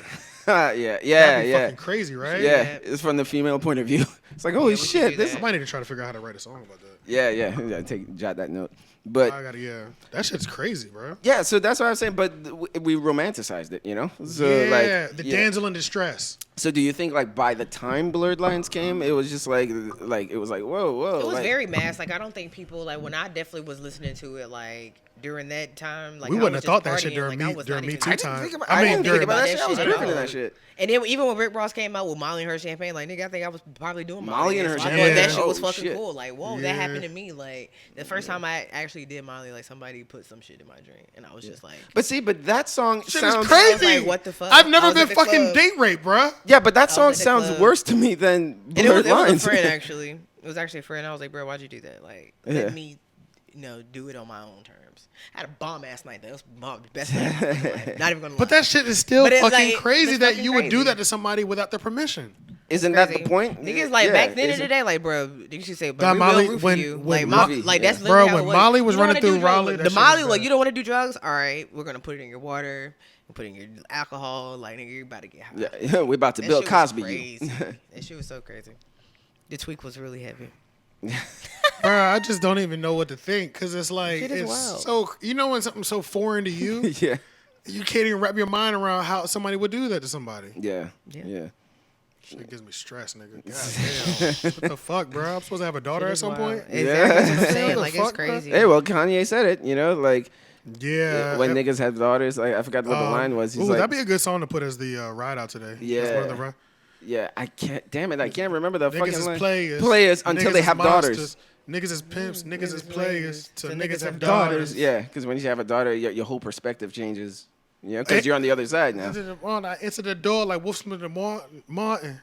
Yeah, That'd be fucking yeah. crazy, right? Yeah, it's from the female point of view. It's like, holy we should shit, do this. that. I might need to try to figure out how to write a song about that. Yeah. Jot that note. But I gotta, that shit's crazy, bro. yeah, so that's what I was saying. But we romanticized it, you know. So Yeah, like, the yeah. damsel in distress. So do you think like by the time blurred lines came, it was just like it was like whoa. It was like, very mass. Like I don't think people like when I definitely was listening to it. Like during that time, like We I wouldn't was have thought just that shit partying, during like, I Me was during not Me even Too thinking time. I didn't think about that shit. I was at tripping in all. that shit. And then even when Rick Ross came out with Molly and her champagne, like nigga, I think I was probably doing Molly and so her I thought champagne. that shit was Oh, fucking shit. cool. Like, whoa, Yeah. that happened to me. Like the first time I actually did Molly, like somebody put some shit in my drink, and I was just like, But see, but that song Shit sounds is crazy. I was like, what the fuck? I've I never was been at the fucking club. date raped, bruh. Yeah, but that I song was at the sounds club. worse to me than And it was Blurred Lines. a friend actually. It was actually a friend. I was like, bro, why'd you do that? Like, Yeah. let me, do it on my own terms. I had a bomb ass night. That was the best night of my fucking life. Not even gonna lie. But that shit is still But it's fucking like- crazy it's that fucking you would do crazy. that to somebody without their permission. Isn't that the Crazy. point? Niggas like Yeah, back then in isn't- the day, like bro, niggas should say, but Nah, we Molly, will root for when- you. when Like, Movie, like yeah. that's literally Bro, how when it was. Molly was You don't running wanna do through drugs? Raleigh, that the shit Molly, was like bad. you don't want to do drugs. All right, we're gonna put it in your water. We put it in your alcohol. Like nigga, you're about to get high. Yeah, we about to That Bill shit was Cosby crazy. you. That shit was so crazy. The tweak was really heavy. Bro, I just don't even know what to think because it's like Shit is it's wild. so when something's so foreign to you, yeah, you can't even wrap your mind around how somebody would do that to somebody. yeah, Yeah. yeah. Shit gives me stress, nigga. God damn. What the fuck, bro? I'm supposed to have a daughter Shit at is some wild. point. Exactly. That's what I'm What saying. the Like fuck, it's bro? crazy. Hey, well, Kanye said it. Like Yeah. when niggas have daughters. Like I forgot what the line was. He's ooh, like, that'd be a good song to put as the ride out today. Yeah. That's one of the yeah, I can't. Damn it, I can't remember the niggas fucking is line. players. Players until Niggas they is have monsters. daughters. Niggas is pimps. Niggas is players. So So niggas have daughters. Yeah, because when you have a daughter, your whole perspective changes. You know, because you're on the other side now. I enter the door like Wolfsmith and Martin.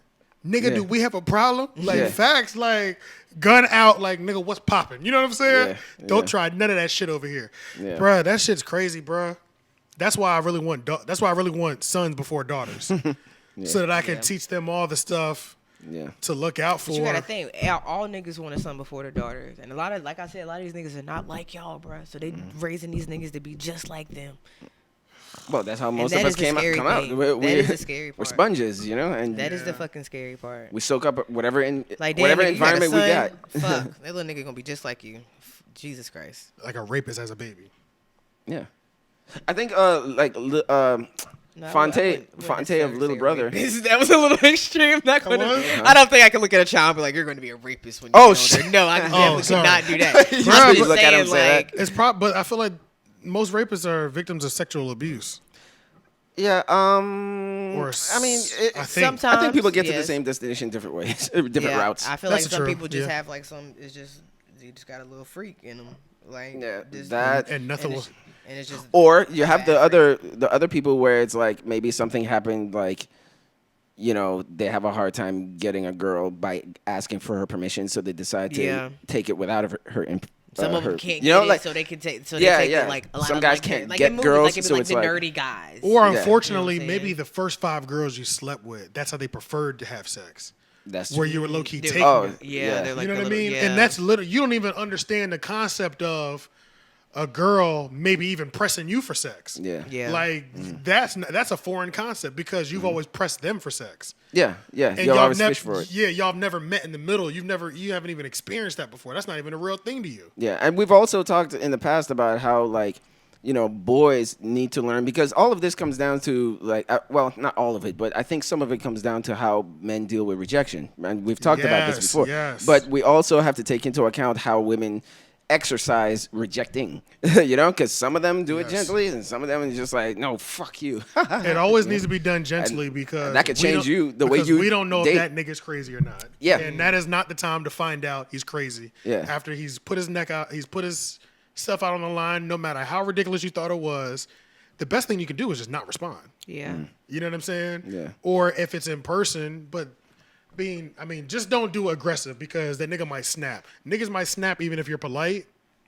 Nigga, Yeah. do we have a problem? Like Yeah. facts, like gun out, like nigga, what's popping? You know what I'm saying? Yeah, Don't yeah. try none of that shit over here, Yeah. bruh. That shit's crazy, bruh. That's why I really want sons before daughters, so that I can teach them all the stuff Yeah. to look out for. But you gotta think, all niggas want a son before their daughters, and like I said, a lot of these niggas are not like y'all, bro. So they raising these niggas to be just like them. Well, that's how most that of us is the scary come out. thing. That is the scary We're part. sponges, and That is the fucking scary part. we soak up whatever Like damn, whatever nigga, you got a environment we got. son? Fuck, that little nigga gonna be just like you. Jesus Christ. like a rapist as a baby. Yeah, I think No, Fonte I wouldn't of necessarily Little say Brother. rapist. That was a little extreme. Not gonna, was? I don't think I can look at a child and be like, "You're going to be a rapist when Oh, you're shit. older." No, I definitely sorry. cannot do that. You I'm should just look at him saying, and say like, It's but I feel like most rapists are victims of sexual abuse. Yeah, Or I mean, I think sometimes I think people get to the yes. same destination different ways, different yeah, routes. I feel That's like some true, people just yeah. have like some. It's just you just got a little freak in them. Like Yeah, just, that- and nothing was. and it's just. Or you have the bad other people where it's like maybe something happened, like they have a hard time getting a girl by asking for her permission, so they decide to Yeah. take it without her. Some of her- them can't you know, get like it, so they can take. So Yeah, they take yeah. it, like a lot Some of guys like, can't like get in movies, girls, like, it'd be so like it's the like- nerdy guys. Or Yeah. unfortunately, You know what I'm maybe saying? the first 5 girls you slept with, that's how they preferred to have sex. that's Where true. you were low key Dude, taking oh, it. yeah, they're like You know a what I little- mean? yeah. And that's literally, you don't even understand the concept of a girl maybe even pressing you for sex. Yeah, Yeah. Like that's a foreign concept because you've always pressed them for sex. yeah. And You'll always fish for it. Yeah, y'all have never met in the middle. You haven't even experienced that before. That's not even a real thing to you. Yeah, and we've also talked in the past about how boys need to learn, because all of this comes down to well, not all of it, but I think some of it comes down to how men deal with rejection. And we've talked about this Yes, before. yes. But we also have to take into account how women exercise rejecting, because some of them do it Yes. gently and some of them is just like, no, fuck you. It always needs to be done gently because that could we change don't- you the way because you we don't know date. if that nigga's crazy or not. Yeah. And that is not the time to find out he's crazy. Yeah. After he's put his neck out, he's put his stuff out on the line, no matter how ridiculous you thought it was. The best thing you can do is just not respond. Yeah. You know what I'm saying? Yeah. Or if it's in person, but just don't do aggressive because that nigga might snap. Niggas might snap even if you're polite,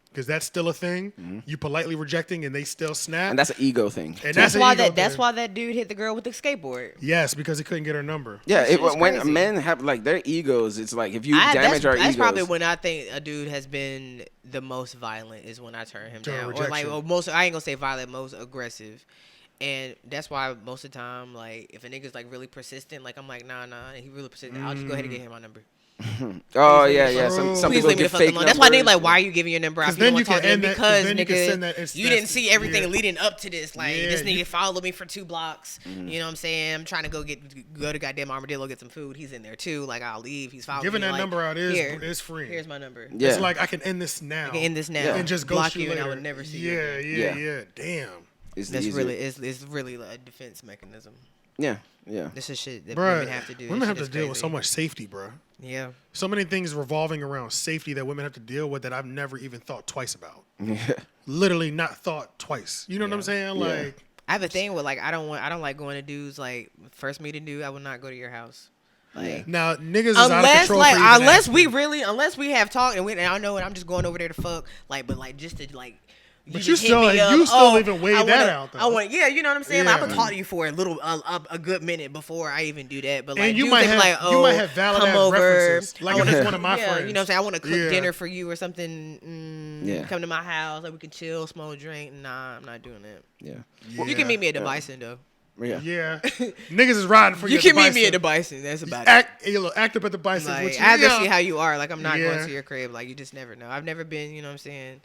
because that's still a thing. You politely rejecting and they still snap. And that's an ego thing. And That's an why ego that's thing. why that dude hit the girl with the skateboard. Yes, because he couldn't get her number. Yeah, shit is when crazy. men have their egos, it's like if you damage that's, our that's egos. probably when I think a dude has been the most violent is when I turn him To a down, or rejection. most. I ain't gonna say violent, most aggressive, and that's why most of the time, like if a nigga's like really persistent, like I'm like nah, and he really persistent, I'll just go ahead and get him my number. Oh yeah. Some Please people leave me the get fuck fake alone. That's why they numbers. like, why are you giving your number out? 'Cause If you don't then want to you talk to can them end that- 'cause because then you can send nigga, that- you didn't see everything yeah. leading up to this. Like Yeah, this nigga you- followed me for 2 blocks. You know what I'm saying? I'm trying to go to goddamn Armadillo get some food. He's in there too. Like I'll leave. He's following Giving me. that like, number out here, is free. Here's my number. Yeah. It's like I can end this now. I can end this now. Yeah. and just go block shoot you, later. and I would never see you. Yeah, again. yeah. Damn. It's That's easier. really it's really a defense mechanism. Yeah. This is shit that Bruh, women have to do. women This have shit to is deal with so crazy. much safety, bro. Yeah. So many things revolving around safety that women have to deal with that I've never even thought twice about. Literally not thought twice. You know what I'm saying? Yeah. Like, I have a thing with like I don't like going to dudes like first meeting dude. I would not go to your house. Like now niggas is out of unless control. like for even unless asking. we have talked and I know and I'm just going over there to fuck like but like just to like. But just you hit still- me up, you still oh, even weigh I that wanna- out, though. I want, yeah, you know what I'm saying. Like, I'm Yeah. gonna talk to you for a good minute before I even do that. But like, And you dudes, might they be have- like, you oh, might have valid come ass over. references. Like I if wanna- it's one of my yeah, friends. you know what I'm saying. I want to cook Yeah. dinner for you or something. Yeah. Come to my house, like we can chill, smoke, drink. Nah, I'm not doing that. Yeah. You can meet me at the Bison though. Yeah. Yeah. Niggas is riding for you. You at the can meet me Bison. at the Bison. That's about it. Act up at the Bison. Like, with you. I have to Yeah. see how you are. Like, I'm not Yeah. going to your crib. Like, you just never know. I've never been, you know what I'm saying?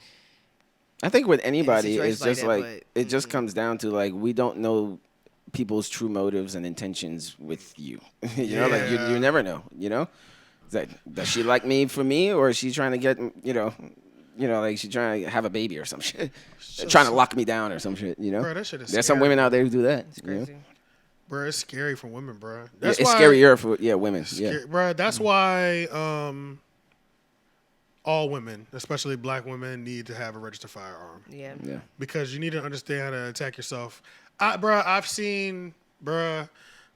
I think with anybody, situations it's just like like, that, it just comes down to like we don't know people's true motives and intentions with you. You know, like you never know. You know, it's like, does she like me for me, or is she trying to get like she trying to have a baby or some shit, trying to lock me down or some shit. You know, Bro, that shit is there's some scary. women out there who do that. It's you know? crazy. Bro, it's scary for women, bro. Yeah, That's it's why, scarier for women. Yeah, Bro, that's why all women, especially black women, need to have a registered firearm. Yeah. yeah. Because you need to understand how to attack yourself. I've seen,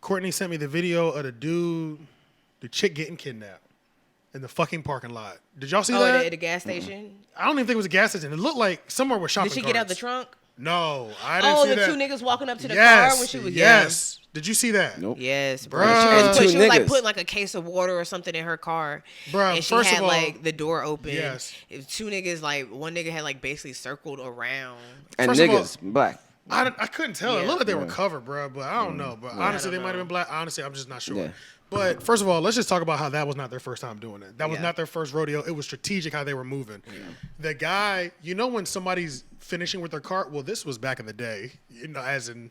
Courtney sent me the video of the chick getting kidnapped in the fucking parking lot. Did y'all see Oh, that? at the gas station? I don't even think it was a gas station. It looked like somewhere with shopping Did she carts. get out the trunk? No, I didn't Oh, see the that. two niggas walking up to the yes, car when she was yes. Did you see that? Nope. Yes, bro. Bruh. She And was, two she was like niggas. putting like a case of water or something in her car. Bruh, and she first had of all- like the door open. Yes. It was two niggas, like one nigga had like basically circled around. And First of all- niggas, black. I couldn't tell. It Yeah. looked like they were Yeah. covered, bro. But I don't know. But honestly, I they don't might have know. been black. Honestly, I'm just not sure. Yeah. But first of all, let's just talk about how that was not their first time doing it. That was Yeah. not their first rodeo. It was strategic how they were moving. The guy, you know, when somebody's finishing with their cart, well, this was back in the day, you know, as in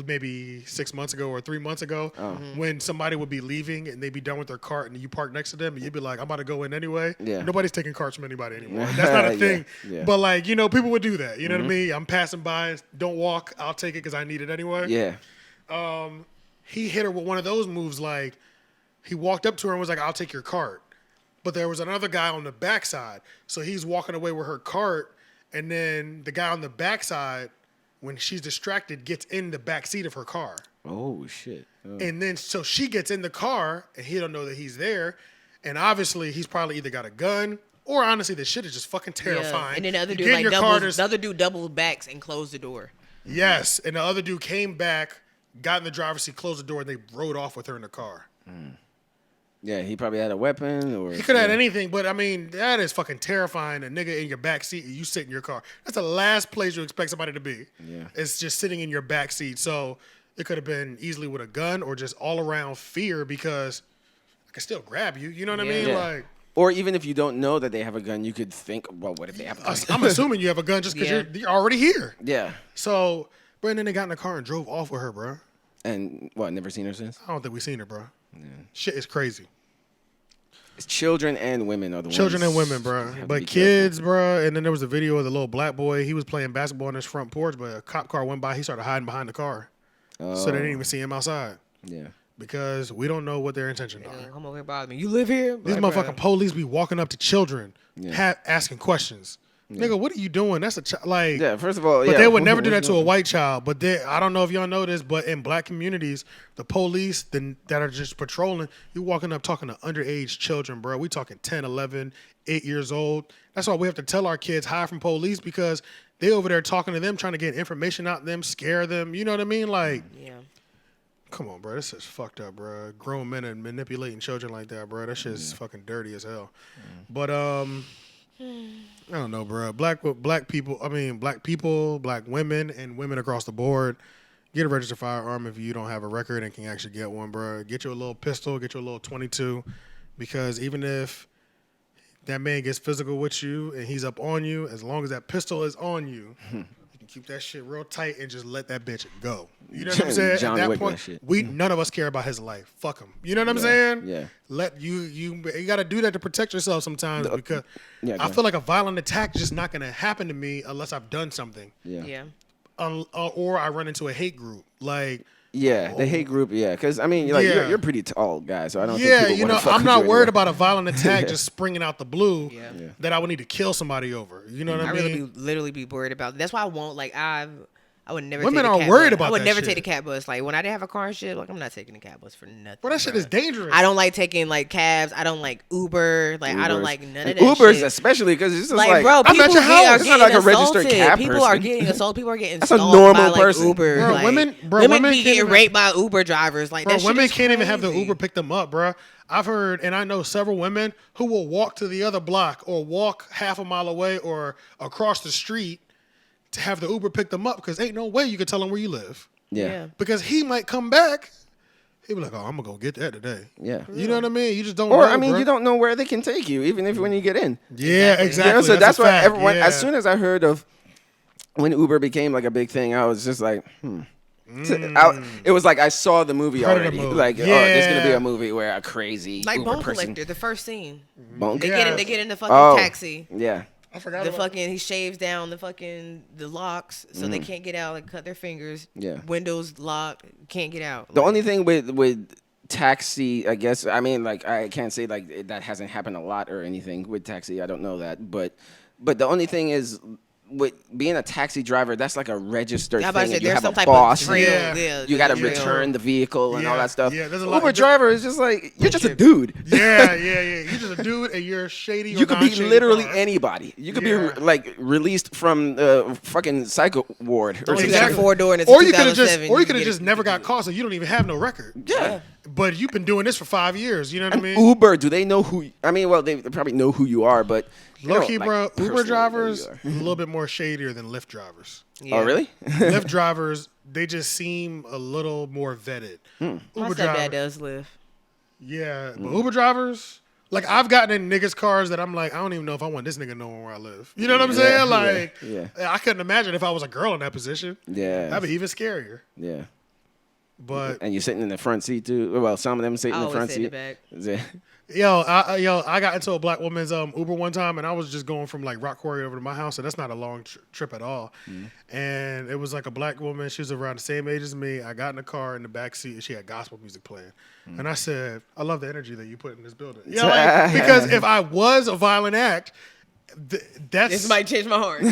maybe 6 months ago or 3 months ago, when somebody would be leaving and they'd be done with their cart and you park next to them and you'd be like, I'm about to go in anyway. Yeah. Nobody's taking carts from anybody anymore. That's not a Yeah, thing. yeah. But like, you know, people would do that. You know what I mean? I'm passing by, don't walk, I'll take it because I need it anyway. Yeah. He hit her with one of those moves, like he walked up to her and was like, I'll take your cart. But there was another guy on the backside. So he's walking away with her cart, and then the guy on the backside, when she's distracted, gets in the back seat of her car. Oh shit. Oh. And then so she gets in the car and he don't know that he's there. And obviously he's probably either got a gun or honestly the shit is just fucking terrifying. Yeah. And then the other You dude get in like your car, doubled, there's- the other dude doubled backs and closed the door. Yes. And the other dude came back, got in the driver's seat, closed the door, and they rode off with her in the car. Yeah, he probably had a weapon, or He could have had anything, but I mean, that is fucking terrifying. A nigga in your back seat and you sit in your car. That's the last place you expect somebody to be. Yeah. It's just sitting in your back seat. So it could have been easily with a gun or just all around fear because I can still grab you. You know what I mean? Yeah. Like, Or even if you don't know that they have a gun, you could think, well, what if they have a gun? I'm assuming you have a gun just because Yeah. you're already here. Yeah. So, bro, and then they got in the car and drove off with her, bro. And what? Never seen her since. I don't think we seen her, bro. Shit is crazy. It's children and women are the Children ones and women, bro. have to be But kids, bro. And then there was a video of the little black boy. He was playing basketball on his front porch, but a cop car went by. He started hiding behind the car. careful. So they didn't even see him outside Yeah. because we don't know what their intentions Yeah, are. come over here, bother me. You live here? These Like, motherfucking police be walking up to children, Yeah. asking questions. Nigga, what are you doing? That's a child. Like, Yeah. First of all, but yeah. they would never do that what's to a going- white child. But I don't know if y'all know this, but in black communities, the police that are just patrolling, you walking up talking to underage children, bro. We talking 10, 11, 8 years old. That's why we have to tell our kids hide from police because they over there talking to them, trying to get information out of them, scare them. You know what I mean? Like, Yeah. come on, bro. This is fucked up, bro. Grown men and manipulating children like that, bro. That shit is fucking dirty as hell. But I don't know, bro. Black people, black women, and women across the board, get a registered firearm if you don't have a record and can actually get one, bro. Get you a little pistol, get you a little 22. because even if that man gets physical with you and he's up on you, as long as that pistol is on you, you can keep that shit real tight and just let that bitch go. You know what I'm saying? John At that Wick point, that shit. none of us care about his life. Fuck him. You know what I'm saying? Yeah. Let you got to do that to protect yourself sometimes, because Yeah, I feel like a violent attack is just not going to happen to me unless I've done something. Yeah. Or I run into a hate group. Like, Yeah, the hate group. Yeah, because I mean, like Yeah. you're pretty tall guy, so I don't. yeah, think people you know, wanna fuck I'm with not you worried anyway. about a violent attack just springing out the blue Yeah. that I would need to kill somebody over. You know what I I mean? really literally be worried about. That's why I won't like I would never. Women take the are cat worried bus. about I would that never shit. take the cat bus. Like when I didn't have a car and shit, like I'm not taking the cat bus for nothing. Bro, that shit bruh. is dangerous. I don't like taking like cabs. I don't like Uber. Like I don't Ubers. like none of And that Ubers, shit. especially because it's just Like, bro, I'm people at your are house. It's not getting like a registered assaulted. cab People are person. getting assaulted. People are getting That's a stalked normal by, like, person. Uber. Bro, like, women women can't be getting even- raped by Uber drivers. Like Bro, that shit women is can't even have the crazy. Uber pick them up, bro. I've heard, and I know several women who will walk to the other block or walk half a mile away or across the street to have the Uber pick them up, because ain't no way you can tell them where you live. Yeah. Because he might come back, he'll be like, "Oh, I'm gonna go get that today." Yeah. You know what I mean? You just don't. Or know, I mean, bro. you don't know where they can take you, even if when you get in. Yeah, exactly. You know, so that's a why fact. everyone. Yeah. As soon as I heard of when Uber became like a big thing, I was just like, it was like I saw the movie Predator already. mode. Like, oh, there's gonna be Yeah. a movie where a crazy Like Uber Bone person. Collector, the first scene. Bone. They Yeah. get in. They get in the fucking Oh, taxi. yeah. I forgot The about fucking he shaves down the locks so they can't get out. Like cut their fingers. Yeah. Windows locked. Can't get out. The only thing with Taxi, I guess, I mean, like I can't say like that hasn't happened a lot or anything with Taxi. I don't know that, but the only thing is with being a taxi driver, that's like a registered Yeah, I'm about to thing. say, And you there's have some a type boss. of trail. Yeah. Yeah, You got to there's a trail. return the vehicle and all Yeah. that stuff. Yeah, there's a lot- Uber driver is just like you're just a dude. Yeah. You're just a dude, and you're shady. You or could be non-shady literally car. anybody. You could Yeah. be like released from the fucking psycho ward or Or you something. got a Exactly. 4-door and it's Or you could have just, 2007. or you could get have just it. never got caught, so you don't even have no record. Yeah. But you've been doing this for 5 years. You know what I mean? Uber, do they know who? I mean, well, they probably know who you are, but they Low don't, key, like, bro. personally Uber know who drivers you are. a little bit more shadier than Lyft drivers. Yeah. Oh, really? Lyft drivers, they just seem a little more vetted. My Uber stepdad drivers, does live. yeah, but Uber drivers, like I've gotten in niggas' cars that I'm like, I don't even know if I want this nigga knowing where I live. You know what I'm saying? Like, yeah. I couldn't imagine if I was a girl in that position. Yeah. That'd be even scarier. Yeah. But And you're sitting in the front seat too. Well, some of them sit I in the always front sit in seat. the back. Yeah. I got into a black woman's Uber one time, and I was just going from like Rock Quarry over to my house, so that's not a long trip at all. And it was like a black woman. She was around the same age as me. I got in the car in the back seat, and she had gospel music playing. And I said, "I love the energy that you put in this building." Yeah, like, because if I was a violent act, that's This might change my heart.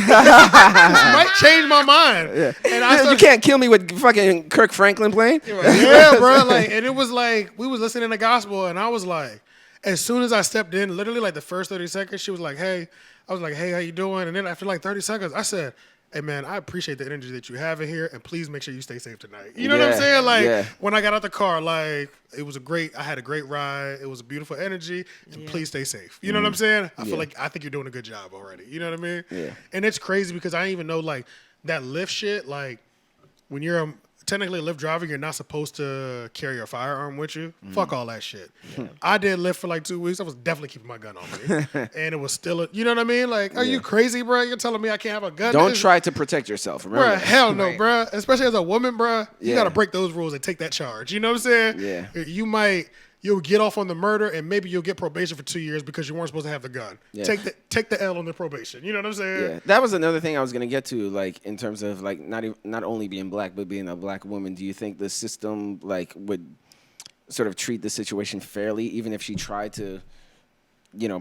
might change my mind. And I You started, can't kill me with fucking Kirk Franklin playing. yeah, bro. Like, and it was like we was listening to gospel, and I was like, as soon as I stepped in, literally like the first 30 seconds, she was like, "Hey," I was like, "Hey, how you doing?" And then after like 30 seconds, I said, "Hey, man, I appreciate the energy that you have in here, and please make sure you stay safe tonight." You know what I'm Yeah, saying? Like yeah. when I got out the car, like I had a great ride. It was a beautiful energy, and please stay safe. You know what I'm saying? I feel like I think you're doing a good job already. You know what I mean? Yeah. And it's crazy because I didn't even know like that Lyft shit. Like when you're technically a Lyft driver, you're not supposed to carry a firearm with you. Fuck all that shit. I did Lyft for like 2 weeks. I was definitely keeping my gun on me, and it was still, you know what I mean? Like, are you crazy, bro? You're telling me I can't have a gun? Don't It's- try to protect yourself. Remember Bruh, that. hell no, Right. bruh. Especially as a woman, bruh. You Yeah. gotta break those rules and take that charge. You know what I'm saying? Yeah. You'll get off on the murder, and maybe you'll get probation for 2 years because you weren't supposed to have the gun. Yeah. Take the L on the probation. You know what I'm saying? Yeah, that was another thing I was gonna get to, like in terms of like not only being black but being a black woman. Do you think the system like would sort of treat the situation fairly, even if she tried to,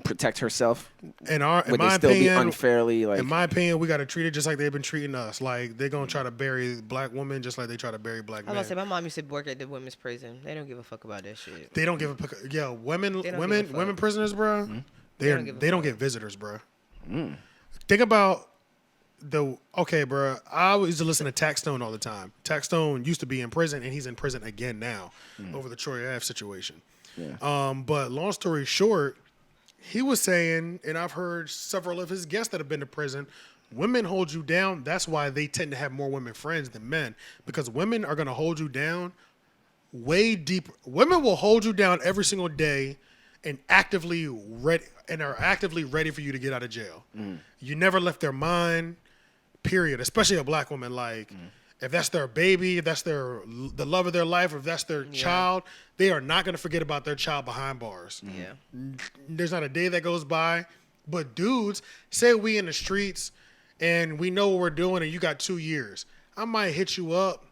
protect herself? In Would my they still opinion, be unfairly like? in my opinion, we gotta treat it just like they've been treating us. Like they're gonna try to bury black women just like they try to bury black I was men. about to say, my mom used to work at the women's prison. They don't give a fuck about that shit. They don't give a women They don't women give a fuck. women prisoners, bro. They don't give a don't fuck. get visitors, bro. Think about bro. I used to listen to Tax Stone all the time. Tax Stone used to be in prison, and he's in prison again now over the Troy Ave situation. Yeah. But long story short, he was saying, and I've heard several of his guests that have been to prison. Women hold you down. That's why they tend to have more women friends than men, because women are gonna hold you down way deeper. Women will hold you down every single day and are actively ready for you to get out of jail. You never left their mind, period. Especially a black woman. Like, if that's their baby, if that's the love of their life, or if that's their child, they are not going to forget about their child behind bars. Yeah. There's not a day that goes by. But dudes, say we in the streets and we know what we're doing and you got 2 years. I might hit you up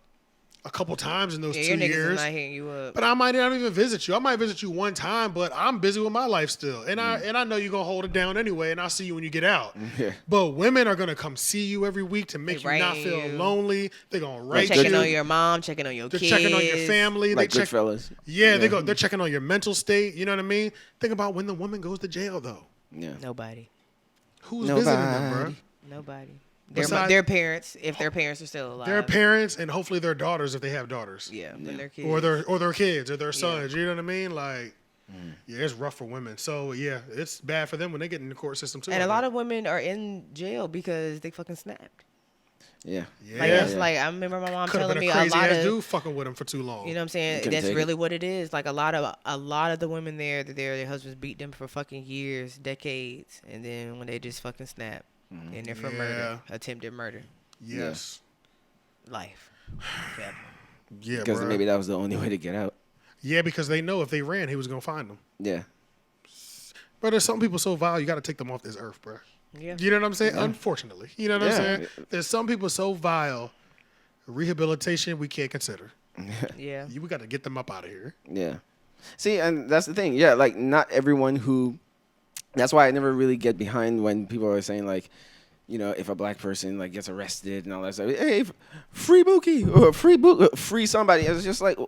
a couple times in those 2 your niggas years. is not hitting you up. But I might not even visit you. I might visit you one time, but I'm busy with my life still. And I know you're going to hold it down anyway, and I'll see you when you get out. Yeah. But women are going to come see you every week to make you not feel lonely. They're going to write you. Checking on your mom, checking on your They're kids. checking on your family. Like they Goodfellas. Yeah, they're checking on your mental state. You know what I mean? Think about when the woman goes to jail, though. Yeah. Nobody. Who's visiting them, bro? Nobody. Besides- Their parents, if their parents are still alive. Their parents and hopefully their daughters if they have daughters. Yeah, and their kids. Or their kids or their sons. You know what I mean? Like, yeah, it's rough for women. So yeah, it's bad for them when they get in the court system too. And a lot of women are in jail because they fucking snapped. Yeah. yeah, Like that's like I remember my mom could have telling been me a crazy a lot ass of dude fucking with him for too long. you know what I'm saying? Couldn't That's take really what it is. Like a lot of the women there, their husbands beat them for fucking years, decades, and then when they just fucking snap, and they're for murder, attempted murder, Yes. life, forever. Yeah, Because bro. maybe that was the only way to get out. Yeah, because they know if they ran, he was gonna find them. Yeah. But there's some people so vile, you got to take them off this earth, bro. Yeah. You know what I'm saying? Unfortunately, you know what I'm Yeah. saying? There's some people so vile, rehabilitation we can't consider. Yeah. We got to get them up out of here. Yeah. See, and that's the thing. Yeah, like not everyone who. That's why I never really get behind when people are saying like, you know, if a black person like gets arrested and all that stuff. Hey, free Buki or free somebody. It's just like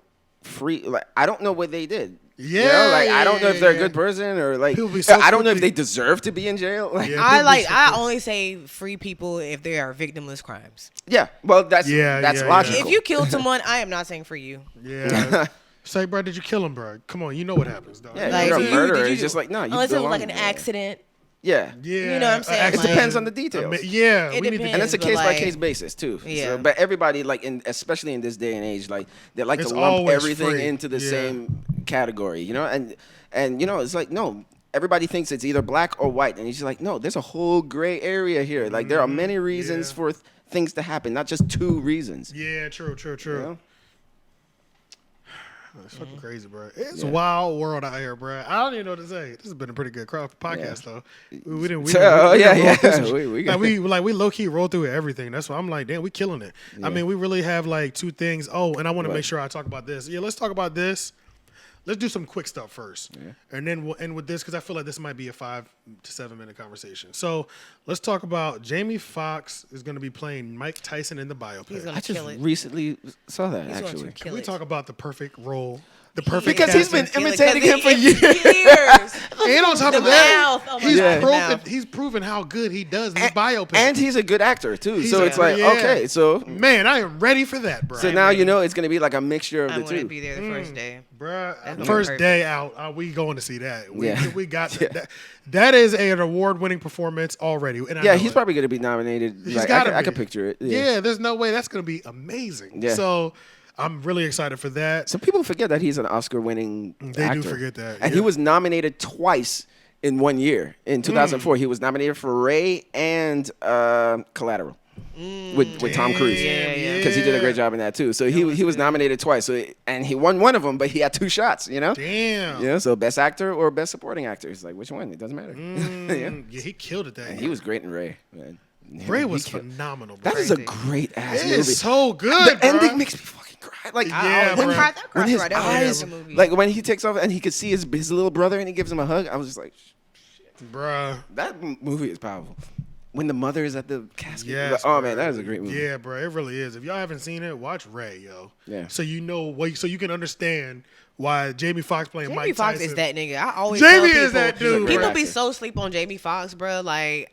free. Like I don't know what they did. Yeah, You know, like I don't know if they're a yeah. good person or like People be so I don't know if quickly- they deserve to be in jail. Like, Yeah. I only say free people if they are victimless crimes. yeah. Well, that's Yeah, that's yeah, logical. If you killed someone, I am not saying for you. Yeah. Say, bro, did you kill him, bro? Come on, you know what happens, dog. yeah, Like, you're a did you- murderer. did you- It's just like no. You Unless it was belong like an there. accident. Yeah. Yeah. You know what I'm saying? It Like- depends on the details. Yeah, It we need to depends. And it's a but, case by like- case basis too. Yeah. So, but everybody like especially in this day and age, like they like It's to lump always everything free. into the Yeah. same category, you know? And you know, it's like no, everybody thinks it's either black or white, and he's just like, no, there's a whole gray area here. Like there are many reasons Yeah. for things to happen, not just two reasons. Yeah, true. You know? It's fucking crazy, bro. It's a wild world out here, bro. I don't even know what to say. This has been a pretty good podcast, though. We didn't. We low key roll through everything. That's why I'm like, damn, we killing it. I mean, we really have like two things. Oh, and I want to make sure I talk about this. Yeah, let's talk about this. Let's do some quick stuff first, and then we'll end with this because I feel like this might be a 5 to 7 minute conversation. So let's talk about Jamie Foxx is going to be playing Mike Tyson in the biopic. He's I gonna just kill it. recently saw that He's going actually. to Can kill we it. talk about the perfect role? The perfect Because he's been casting? imitating him for years. And on top The of that, mouth. Oh my he's God. proven Mouth. he's proven how good he does these biopics. And he's a good actor too. He's So a- it's like, yeah. okay, so Man, I am ready for that, bro. so now you know it's gonna be like a mixture of I the want to two. be there the first day. Bruh, That's gonna first be day out, we going to see that. Yeah. We got that. That is an award-winning performance already. And I Yeah, know he's it. probably gonna be nominated. He's Like, gotta I be. could picture it. Yeah, there's no way that's going to be amazing. Yeah. So I'm really excited for that. Some people forget that he's an Oscar-winning They actor. do forget that, And yeah. he was nominated twice in 1 year. In 2004, he was nominated for Ray and Collateral with Tom Cruise. Yeah. Because he did a great job in that too. So he was nominated twice. So and he won one of them, but he had 2 shots. You know. Damn. Yeah. So best actor or best supporting actor. It's like which one? It doesn't matter. Yeah, he killed it that And year. he was great in Ray. Man. Ray He was killed- phenomenal, bro. That is a Crazy. great ass It movie. is so good, The bro. ending makes me fucking cry. Like Yeah, when bro. That when cried his right out eyes, in the movie. like when he takes off and he could see his little brother and he gives him a hug. I was just like, Bruh. that movie is powerful. When the mother is at the casket, Yes, oh bro. man, that is a great movie. Yeah, bro, it really is. If y'all haven't seen it, watch Ray, yo. Yeah. So you know, so you can understand why Jamie Foxx playing Jamie Mike Foxx Tyson. is that nigga. I always Jamie tell people, is that dude, People bro. be so sleep on Jamie Foxx, bro. Like,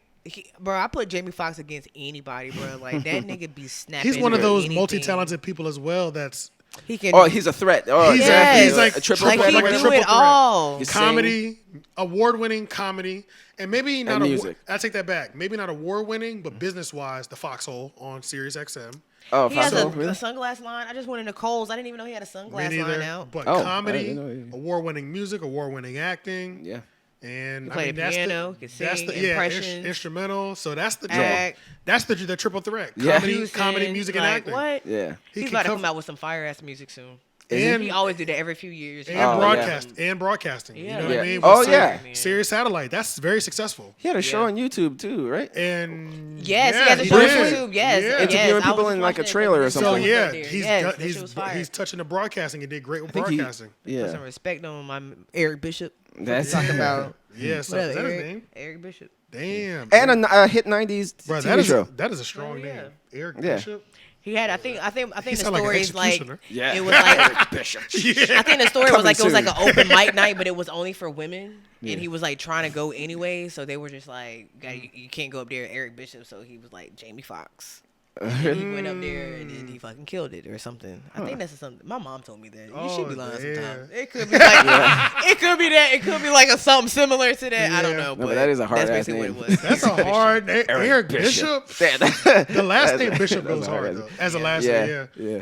bro, I put Jamie Foxx against anybody, bro. Like that nigga be snapping. He's one of at those anything. multi-talented people as well. That's He can. Oh, he's a threat. Oh, He's Yes. he's like a triple like threat. he or like a whatever. do triple it threat. all. He's comedy, award-winning comedy, and maybe not music. I take that back. Maybe not award-winning, but business-wise, the Foxhole on Sirius XM. Oh, He has Foxx, a really? sunglass line. I just went into Cole's. I didn't even know he had a Me sunglass line neither. out. But Oh, I comedy, didn't know. award-winning music, award-winning acting. Yeah. And He played the piano, could sing, impressions, instrumental. So that's the act. the triple threat. Yeah. Comedy, music, and like, acting. What? Yeah. He He's can about to cover- come out with some fire ass music soon. And He always do that every few years. and Oh, broadcasting. Yeah. You know what Yeah. I mean? Oh, With yeah. Sirius Satellite. That's very successful. He had a show Yeah. on YouTube too, right? And Yes, yeah, he has a show on did. YouTube. Yes, Yeah. yes. Interviewing I people was in, like, a watching it. trailer or So something. yeah, Yes, he's that shit was fire. he's touching the broadcasting and did great with I think broadcasting. Put some Yeah. respect on my Eric Bishop. That's Talking about Yeah, so whatever, is that his Eric, name? Eric Bishop. Damn. and a hit '90s Bro, TV show. that is a strong Oh, yeah. name. Eric Yeah. Bishop. He had, I think the sound like an story is like, executioner. Yeah. it was like, Bishop. I think the story was Coming like it was like soon. an open mic night, but it was only for women, Yeah. and he was like trying to go anyway, so they were just like, you can't go up there, Eric Bishop, so he was like Jamie Foxx. He went up there and then he fucking killed it or something. I think that's something. My mom told me that. You should be lying yeah. sometimes. It could be like it could be that. It could be like something similar to that. I don't Yeah. know. No, but that is a hard that's ass basically name. what it was. That's a hard name. Eric Bishop. The last name Bishop That's goes a hard hard ass- though. As a last Yeah. name, yeah. Yeah.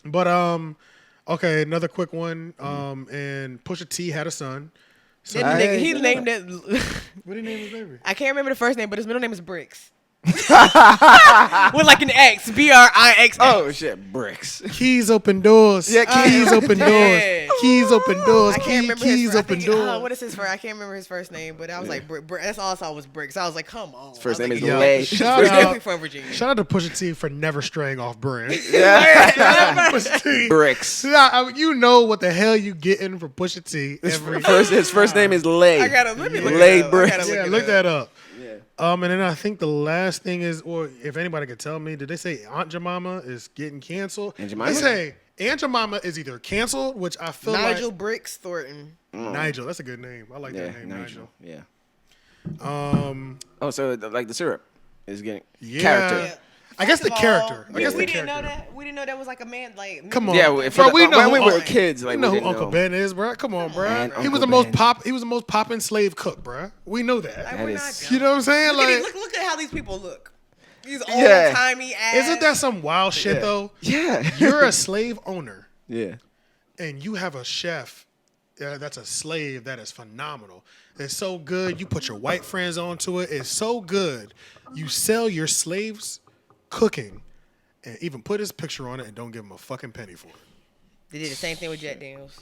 But okay, another quick one. And Pusha T had a son. So That nigga, he I- named it. what did he name his baby? I can't remember the first name, but his middle name is Brixx. With like an X, Brix. Oh shit, bricks. Keys open doors. Yeah, keys open doors. yeah. Keys open doors. I can't remember Keys his. I open think, doors. what is his first? I can't remember his first name, but I was like, that's all I saw was Bricks. I was like, come on. First I was name is like, Yo, Lay. shout He's out- definitely from Virginia. Shout out to Pusha T for never straying off brand. Yeah. Pusha T. Bricks. Yeah, I mean, you know what the hell you getting from Pusha T every His first name is Lay. I gotta let me look Lay it up. Bricks. I gotta Yeah, it look up. that up. Yeah. And then I think the last thing is, or if anybody could tell me, did they say Aunt Jemima is getting canceled? Aunt Jemima? They say Aunt Jemima is either canceled, which I feel Nigel like Bricks Thornton. Nigel. That's a good name. I like Yeah, that name, Nigel. Yeah. Um, Oh, so like the syrup is getting yeah. character. I guess the First of all, character. I guess we the didn't know character. that. We didn't know that was like a man. Like, Come on, Yeah, bro. We know when who we were Uncle- kids, like we know we who didn't Uncle know. Ben is, bro. Come on, bro. Man, He was Uncle the most Ben. He was the most poppin' slave cook, bro. We know that. Like, That we're is- not dumb. You know what I'm saying? Look, at Like, these, look at how these people look. These old Yeah. timey ass. isn't that some wild shit Yeah. though? Yeah. You're a slave owner. Yeah. And you have a chef that's a slave that is phenomenal. It's so good. You put your white friends onto it. It's so good. You sell your slaves cooking and even put his picture on it and don't give him a fucking penny for it. They did the same thing with Jack Daniels.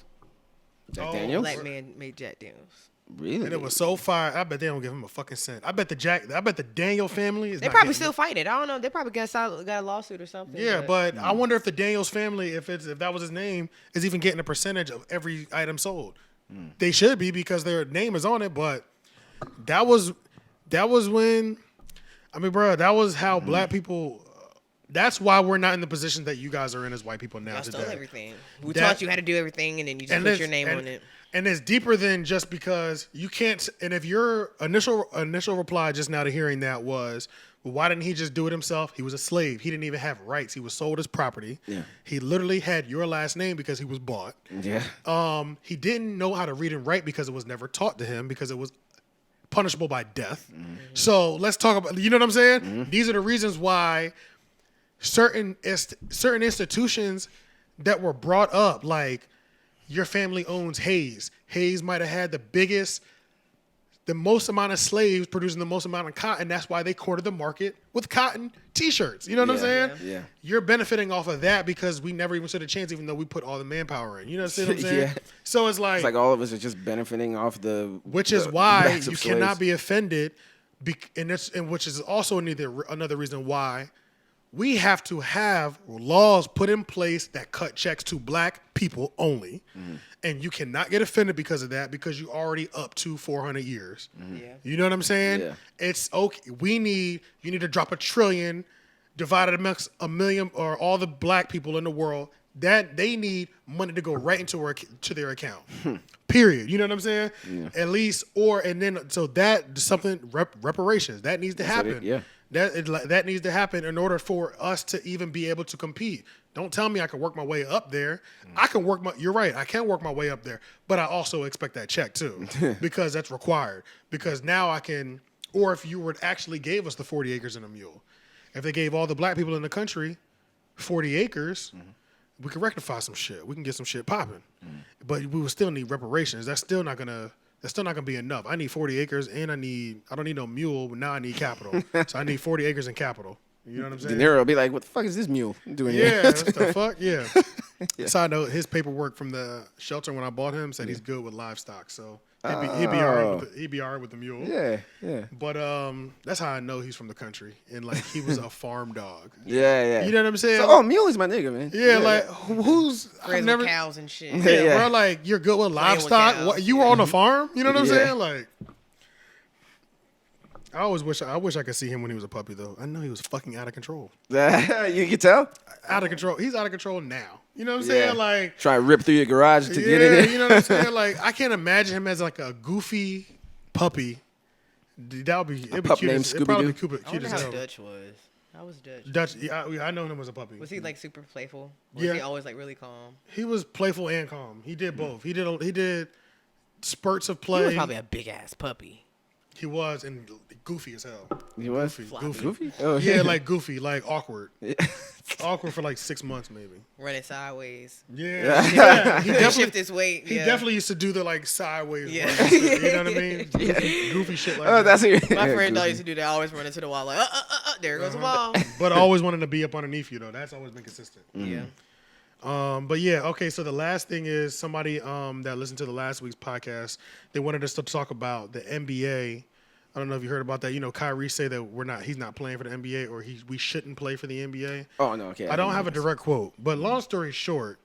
Jack Oh, Daniels? Black man made Jack Daniels. Really? And it was so fire. I bet they don't give him a fucking cent. I bet the Daniel family is They not probably getting still fighting it. I don't know. They probably got a lawsuit or something. Yeah, but I wonder if the Daniels family, if that was his name, is even getting a percentage of every item sold. They should be because their name is on it. But that was when, I mean, bro, that was how black people. That's why we're not in the position that you guys are in as white people now y'all today. stole everything. We That- taught you how to do everything, and then you just put your name on it. And it's deeper than just because you can't. And if your initial reply just now to hearing that was, well, why didn't he just do it himself? He was a slave. He didn't even have rights. He was sold as property. Yeah. He literally had your last name because he was bought. Yeah. He didn't know how to read and write because it was never taught to him because it was punishable by death. So let's talk about. You know what I'm saying? These are the reasons why certain institutions that were brought up, like your family owns Hayes. Hayes might have had the most amount of slaves producing the most amount of cotton. That's why they cornered the market with cotton T-shirts. You know what I'm saying? Yeah. You're benefiting off of that because we never even stood a chance, even though we put all the manpower in. You know what I'm saying? Yeah. So it's It's like all of us are just benefiting off which the is why backs of you slaves. cannot be offended, and which is also another reason why we have to have laws put in place that cut checks to black people only, and you cannot get offended because of that because you already up to 400 years. Yeah. You know what I'm saying? Yeah. It's okay. You need to drop $1 trillion divided amongst 1 million or all the black people in the world. That they need money to go right to their account. Period. You know what I'm saying? Yeah. At least, so that something reparations that needs to happen. Yeah. That needs to happen in order for us to even be able to compete. Don't tell me I can work my way up there. You're right. I can work my way up there, but I also expect that check too because that's required. Because now I can, or if you actually gave us the 40 acres and a mule, if they gave all the black people in the country 40 acres, we can rectify some shit. We can get some shit popping. But we will still need reparations. That's still not gonna be enough. I need 40 acres and I don't need no mule, but now I need capital. So I need 40 acres and capital. You know what I'm saying? De Niro will be like, what the fuck is this mule doing here? Yeah, what the fuck? Yeah. Side note, his paperwork from the shelter when I bought him said he's good with livestock. So he'd be all right with the mule. Yeah. But that's how I know he's from the country. And like he was a farm dog. Yeah. You know what I'm saying? So, mule is my nigga, man. Yeah, like who's Raising never cows and shit. Yeah, bro, like you're good with livestock. cows. What, you were on a farm? You know what I'm Yeah. saying? Like I wish I could see him when he was a puppy though. I know he was fucking out of control. You can tell? Out of control. He's out of control now. You know what I'm saying? Like try to rip through your garage to get in there. you know what I'm saying? Like I can't imagine him as like a goofy puppy. That would be it'd be pup cute. named It'd probably be Scooby-Doo? I cute wonder as how hell. Dutch was. How was Dutch? Dutch, yeah, I know him as a puppy. Was he like super playful? Or Yeah. was he always like really calm? He was playful and calm. He did both. He did spurts of play. He was probably a big ass puppy. He was and goofy as hell. He was? Goofy. Oh, Yeah, like goofy, like awkward. Awkward for like 6 months maybe. Running sideways. Yeah. He Shift definitely his weight. he Yeah. definitely used to do the like sideways. Yeah. run. You know what I mean? Goofy shit like Oh, that. that's it. My friend dog used to do that. Always run into the wall like, there goes the wall. But always wanting to be up underneath you though. That's always been consistent. Yeah. But yeah, okay. So the last thing is somebody that listened to the last week's podcast. They wanted us to talk about the NBA. I don't know if you heard about that. You know, Kyrie say that he's not playing for the NBA, or we shouldn't play for the NBA. Oh, no, okay. I don't have a direct quote, but long story short,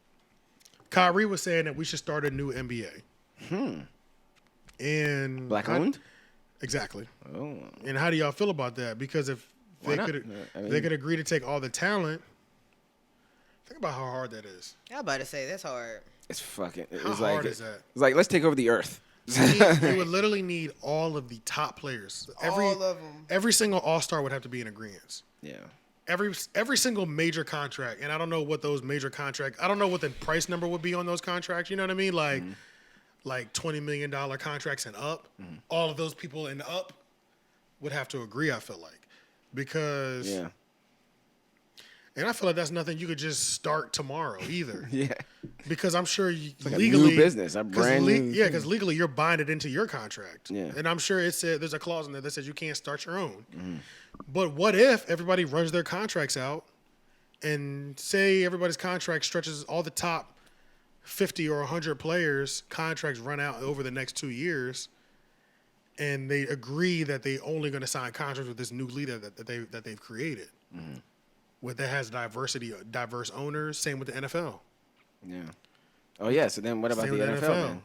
Kyrie was saying that we should start a new NBA. And Black owned? Exactly. Oh. And how do y'all feel about that? Because if Why they not? could, I mean- they could agree to take all the talent. Think about how hard that is. I was about to say that's hard. It's fucking. It's How like, hard is that? It's like, let's take over the earth. You would literally need all of the top players. All of 'em. Every single all-star would have to be in agreement. Yeah. Every single major contract, and I don't know what those major contracts. I don't know what the price number would be on those contracts. You know what I mean? Like $20 million contracts and up. All of those people and up would have to agree. I feel like because Yeah. and I feel like that's nothing you could just start tomorrow either. Yeah. Because I'm sure like a legally new business, a brand new Yeah, because legally you're binded into your contract. Yeah. And I'm sure there's a clause in there that says you can't start your own. But what if everybody runs their contracts out and say everybody's contract stretches all the top 50 or 100 players contracts run out over the next 2 years, and they agree that they only going to sign contracts with this new leader that they've created. That has diverse owners. Same with the NFL. Yeah. Oh, yeah. So then what about Same the with NFL, the NFL. then?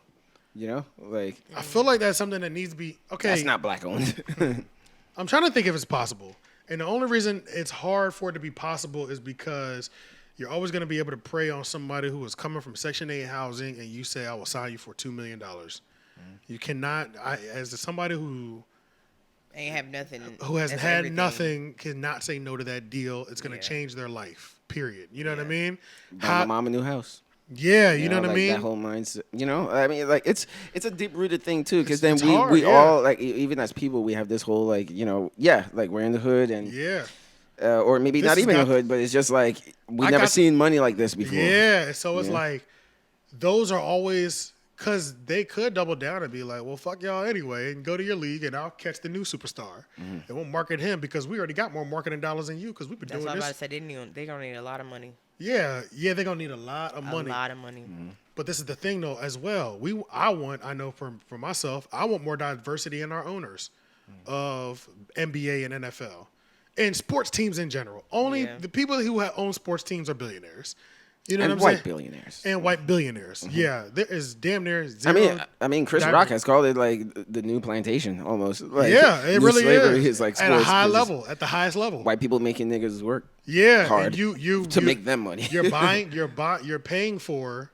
You know? Like, I feel like that's something that needs to be okay. that's not black owned. I'm trying to think if it's possible. And the only reason it's hard for it to be possible is because you're always going to be able to prey on somebody who is coming from Section 8 housing and you say, I will sign you for $2 million. You cannot, as somebody who Ain't have nothing. hasn't That's had everything. nothing cannot say no to that deal. It's going to Yeah. change their life, period. You know what I mean? Buy my mom a new house. Yeah, you know what I like mean? That whole mindset, you know. I mean, like it's a deep rooted thing too, because then It's we hard, we yeah. all like even as people we have this whole like like we're in the hood and Yeah. or maybe This not has even the got- hood, but it's just like we I never got- seen money like this before. Yeah, so it's Yeah. like those are always because they could double down and be like, well, fuck y'all anyway, and go to your league, and I'll catch the new superstar. They won't market him because we already got more marketing dollars than you because we've been That's doing what I'm about this. to say. They're gonna need a lot of money. Yeah, they're gonna need a lot of money. A lot of money. But this is the thing though, as well. I know for myself, I want more diversity in our owners of NBA and NFL and sports teams in general. Only Yeah. the people who own sports teams are billionaires. You know And what I'm white saying? billionaires. And white billionaires. Yeah, there is damn near zero. I mean, Chris Rock has called it like the new plantation almost. Like, Yeah, it new really slavery is. like At a sports, high 'cause level, at the highest level. white people making niggas work Yeah, hard and you make them money. You're paying for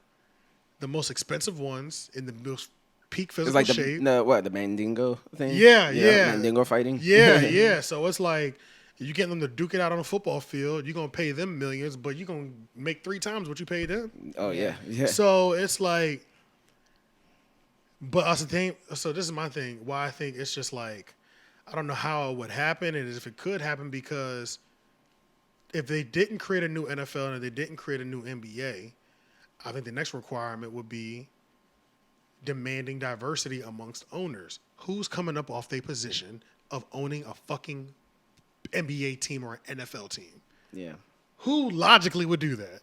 the most expensive ones in the most peak It's physical like shape. the Mandingo thing. Yeah, yeah. Mandingo fighting. Yeah. So it's like you get them to duke it out on a football field. You're gonna pay them millions, but you're gonna make 3 times what you paid them. Oh yeah. So it's like, but also the thing. So this is my thing. Why I think it's just like, I don't know how it would happen, and if it could happen, because if they didn't create a new NFL and if they didn't create a new NBA, I think the next requirement would be demanding diversity amongst owners. Who's coming up off their position of owning a fucking NBA team or an NFL team? Yeah. Who logically would do that?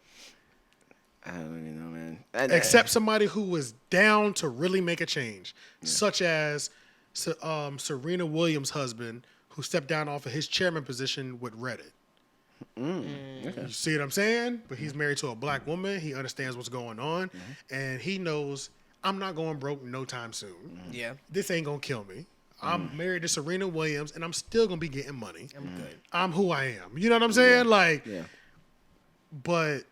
I don't even know, man. Except somebody who was down to really make a change, such as Serena Williams' husband, who stepped down off of his chairman position with Reddit. Okay. You see what I'm saying? But he's married to a black woman. He understands what's going on, and he knows I'm not going broke no time soon. Yeah. This ain't gonna kill me. I'm married to Serena Williams, and I'm still gonna be getting money. I'm good. I'm who I am. You know what I'm saying? Like, Yeah. but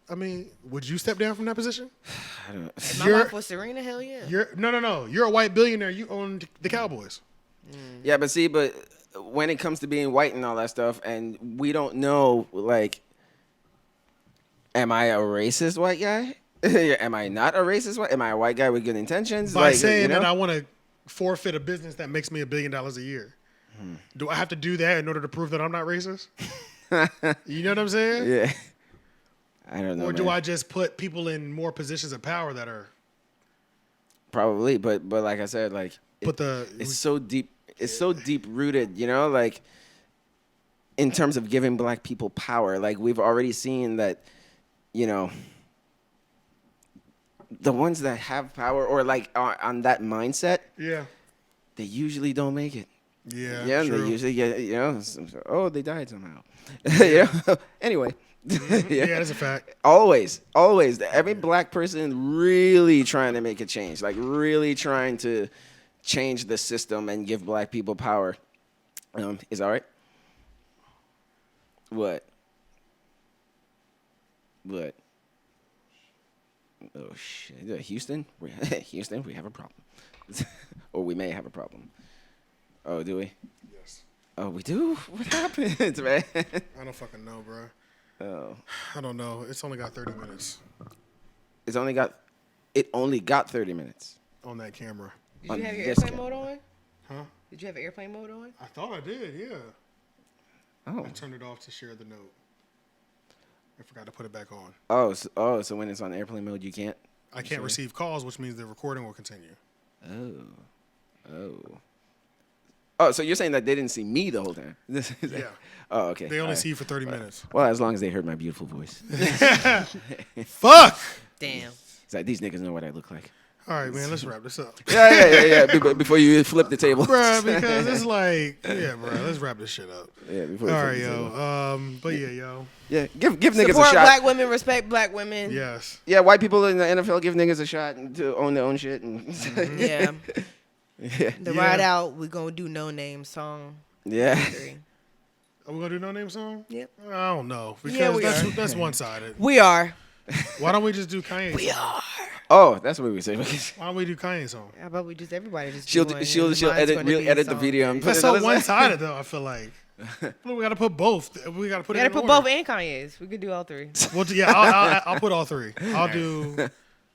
I mean, would you step down from that position? I don't know. If my wife was Serena, hell yeah. No. You're a white billionaire. You own the Cowboys. Yeah, but see, when it comes to being white and all that stuff, and we don't know, like, am I a racist white guy? Am I not a racist white? Am I a white guy with good intentions? By like, saying that I want to forfeit a business that makes me $1 billion a year. Do I have to do that in order to prove that I'm not racist? You know what I'm saying? Yeah. I don't know. Or do man. I just put people in more positions of power that are? Probably, but like I said, like it's so deep. It's so deep rooted, you know, like in terms of giving black people power. Like we've already seen that, you know, the ones that have power or like on that mindset, Yeah. they usually don't make it. Yeah. Yeah, True. they usually get, you know, oh, they died somehow. You know? Anyway. Yeah, that's a fact. Always. Every black person really trying to make a change, like really trying to change the system and give black people power. Is that right? What? Oh, shit. Houston? Houston, we have a problem. Or we may have a problem. Oh, do we? Yes. Oh, we do? What happened, man? I don't fucking know, bro. Oh. I don't know. It's only got 30 minutes It only got 30 minutes. on that camera. Did On you have your this airplane mode on? Huh? Did you have airplane mode on? I thought I did, yeah. Oh. I turned it off to share the note. I forgot to put it back on. So when it's on airplane mode, you can't? I can't receive calls, which means the recording will continue. Oh, so you're saying that they didn't see me the whole time? Yeah. Oh, okay. They only All right. see you for 30 minutes. Well, as long as they heard my beautiful voice. Fuck! Damn. It's like, these niggas know what I look like. All right, man, let's wrap this up. Yeah. Before you flip the table. Bruh, because it's like, yeah, bro, let's wrap this shit up. Yeah, before All you right, flip the table. yo. But yeah, yo. Yeah, give niggas Support a shot. black women, respect black women. Yes. Yeah, white people in the NFL give niggas a shot to own their own shit. And Yeah. yeah. The Yeah. ride out, we're going to do No Name song. Yeah. 3. Are we going to do No Name song? Yep. I don't know. Because Yeah, we that's one-sided. We are. Why don't we just do Kanye? We are. Oh, that's what we say. Why don't we do Kanye song? How about we just, everybody just She'll do one, she'll and she'll mine's edit gonna be a edit the song. video and put That's it so on the one-sided, though, I feel like. We got to put both. We got to put We it got in to put order. both and Kanye's. We could do all 3. Well, yeah, I'll put all 3.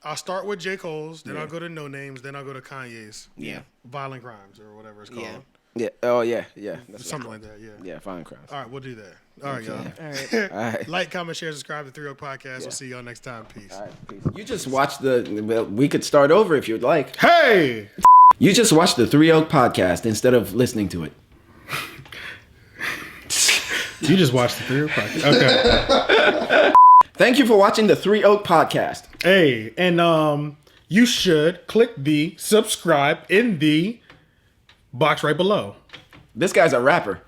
I'll start with J. Cole's, then I'll go to No Names, then I'll go to Kanye's. Yeah. Violent Crimes or whatever it's called. Yeah. Yeah. Oh yeah. That's Something like that, yeah. Yeah, fine crowds. All right, we'll do that. All right, y'all. All right. All right. Like, comment, share, subscribe to 3 Oak Podcast. We'll see y'all next time. Peace. All right, peace. You just watched we could start over if you'd like. Hey! You just watched the 3 Oak Podcast instead of listening to it. You just watched the 3 Oak Podcast. Okay. Thank you for watching the 3 Oak Podcast. Hey, and you should click the subscribe in the box right below. This guy's a rapper.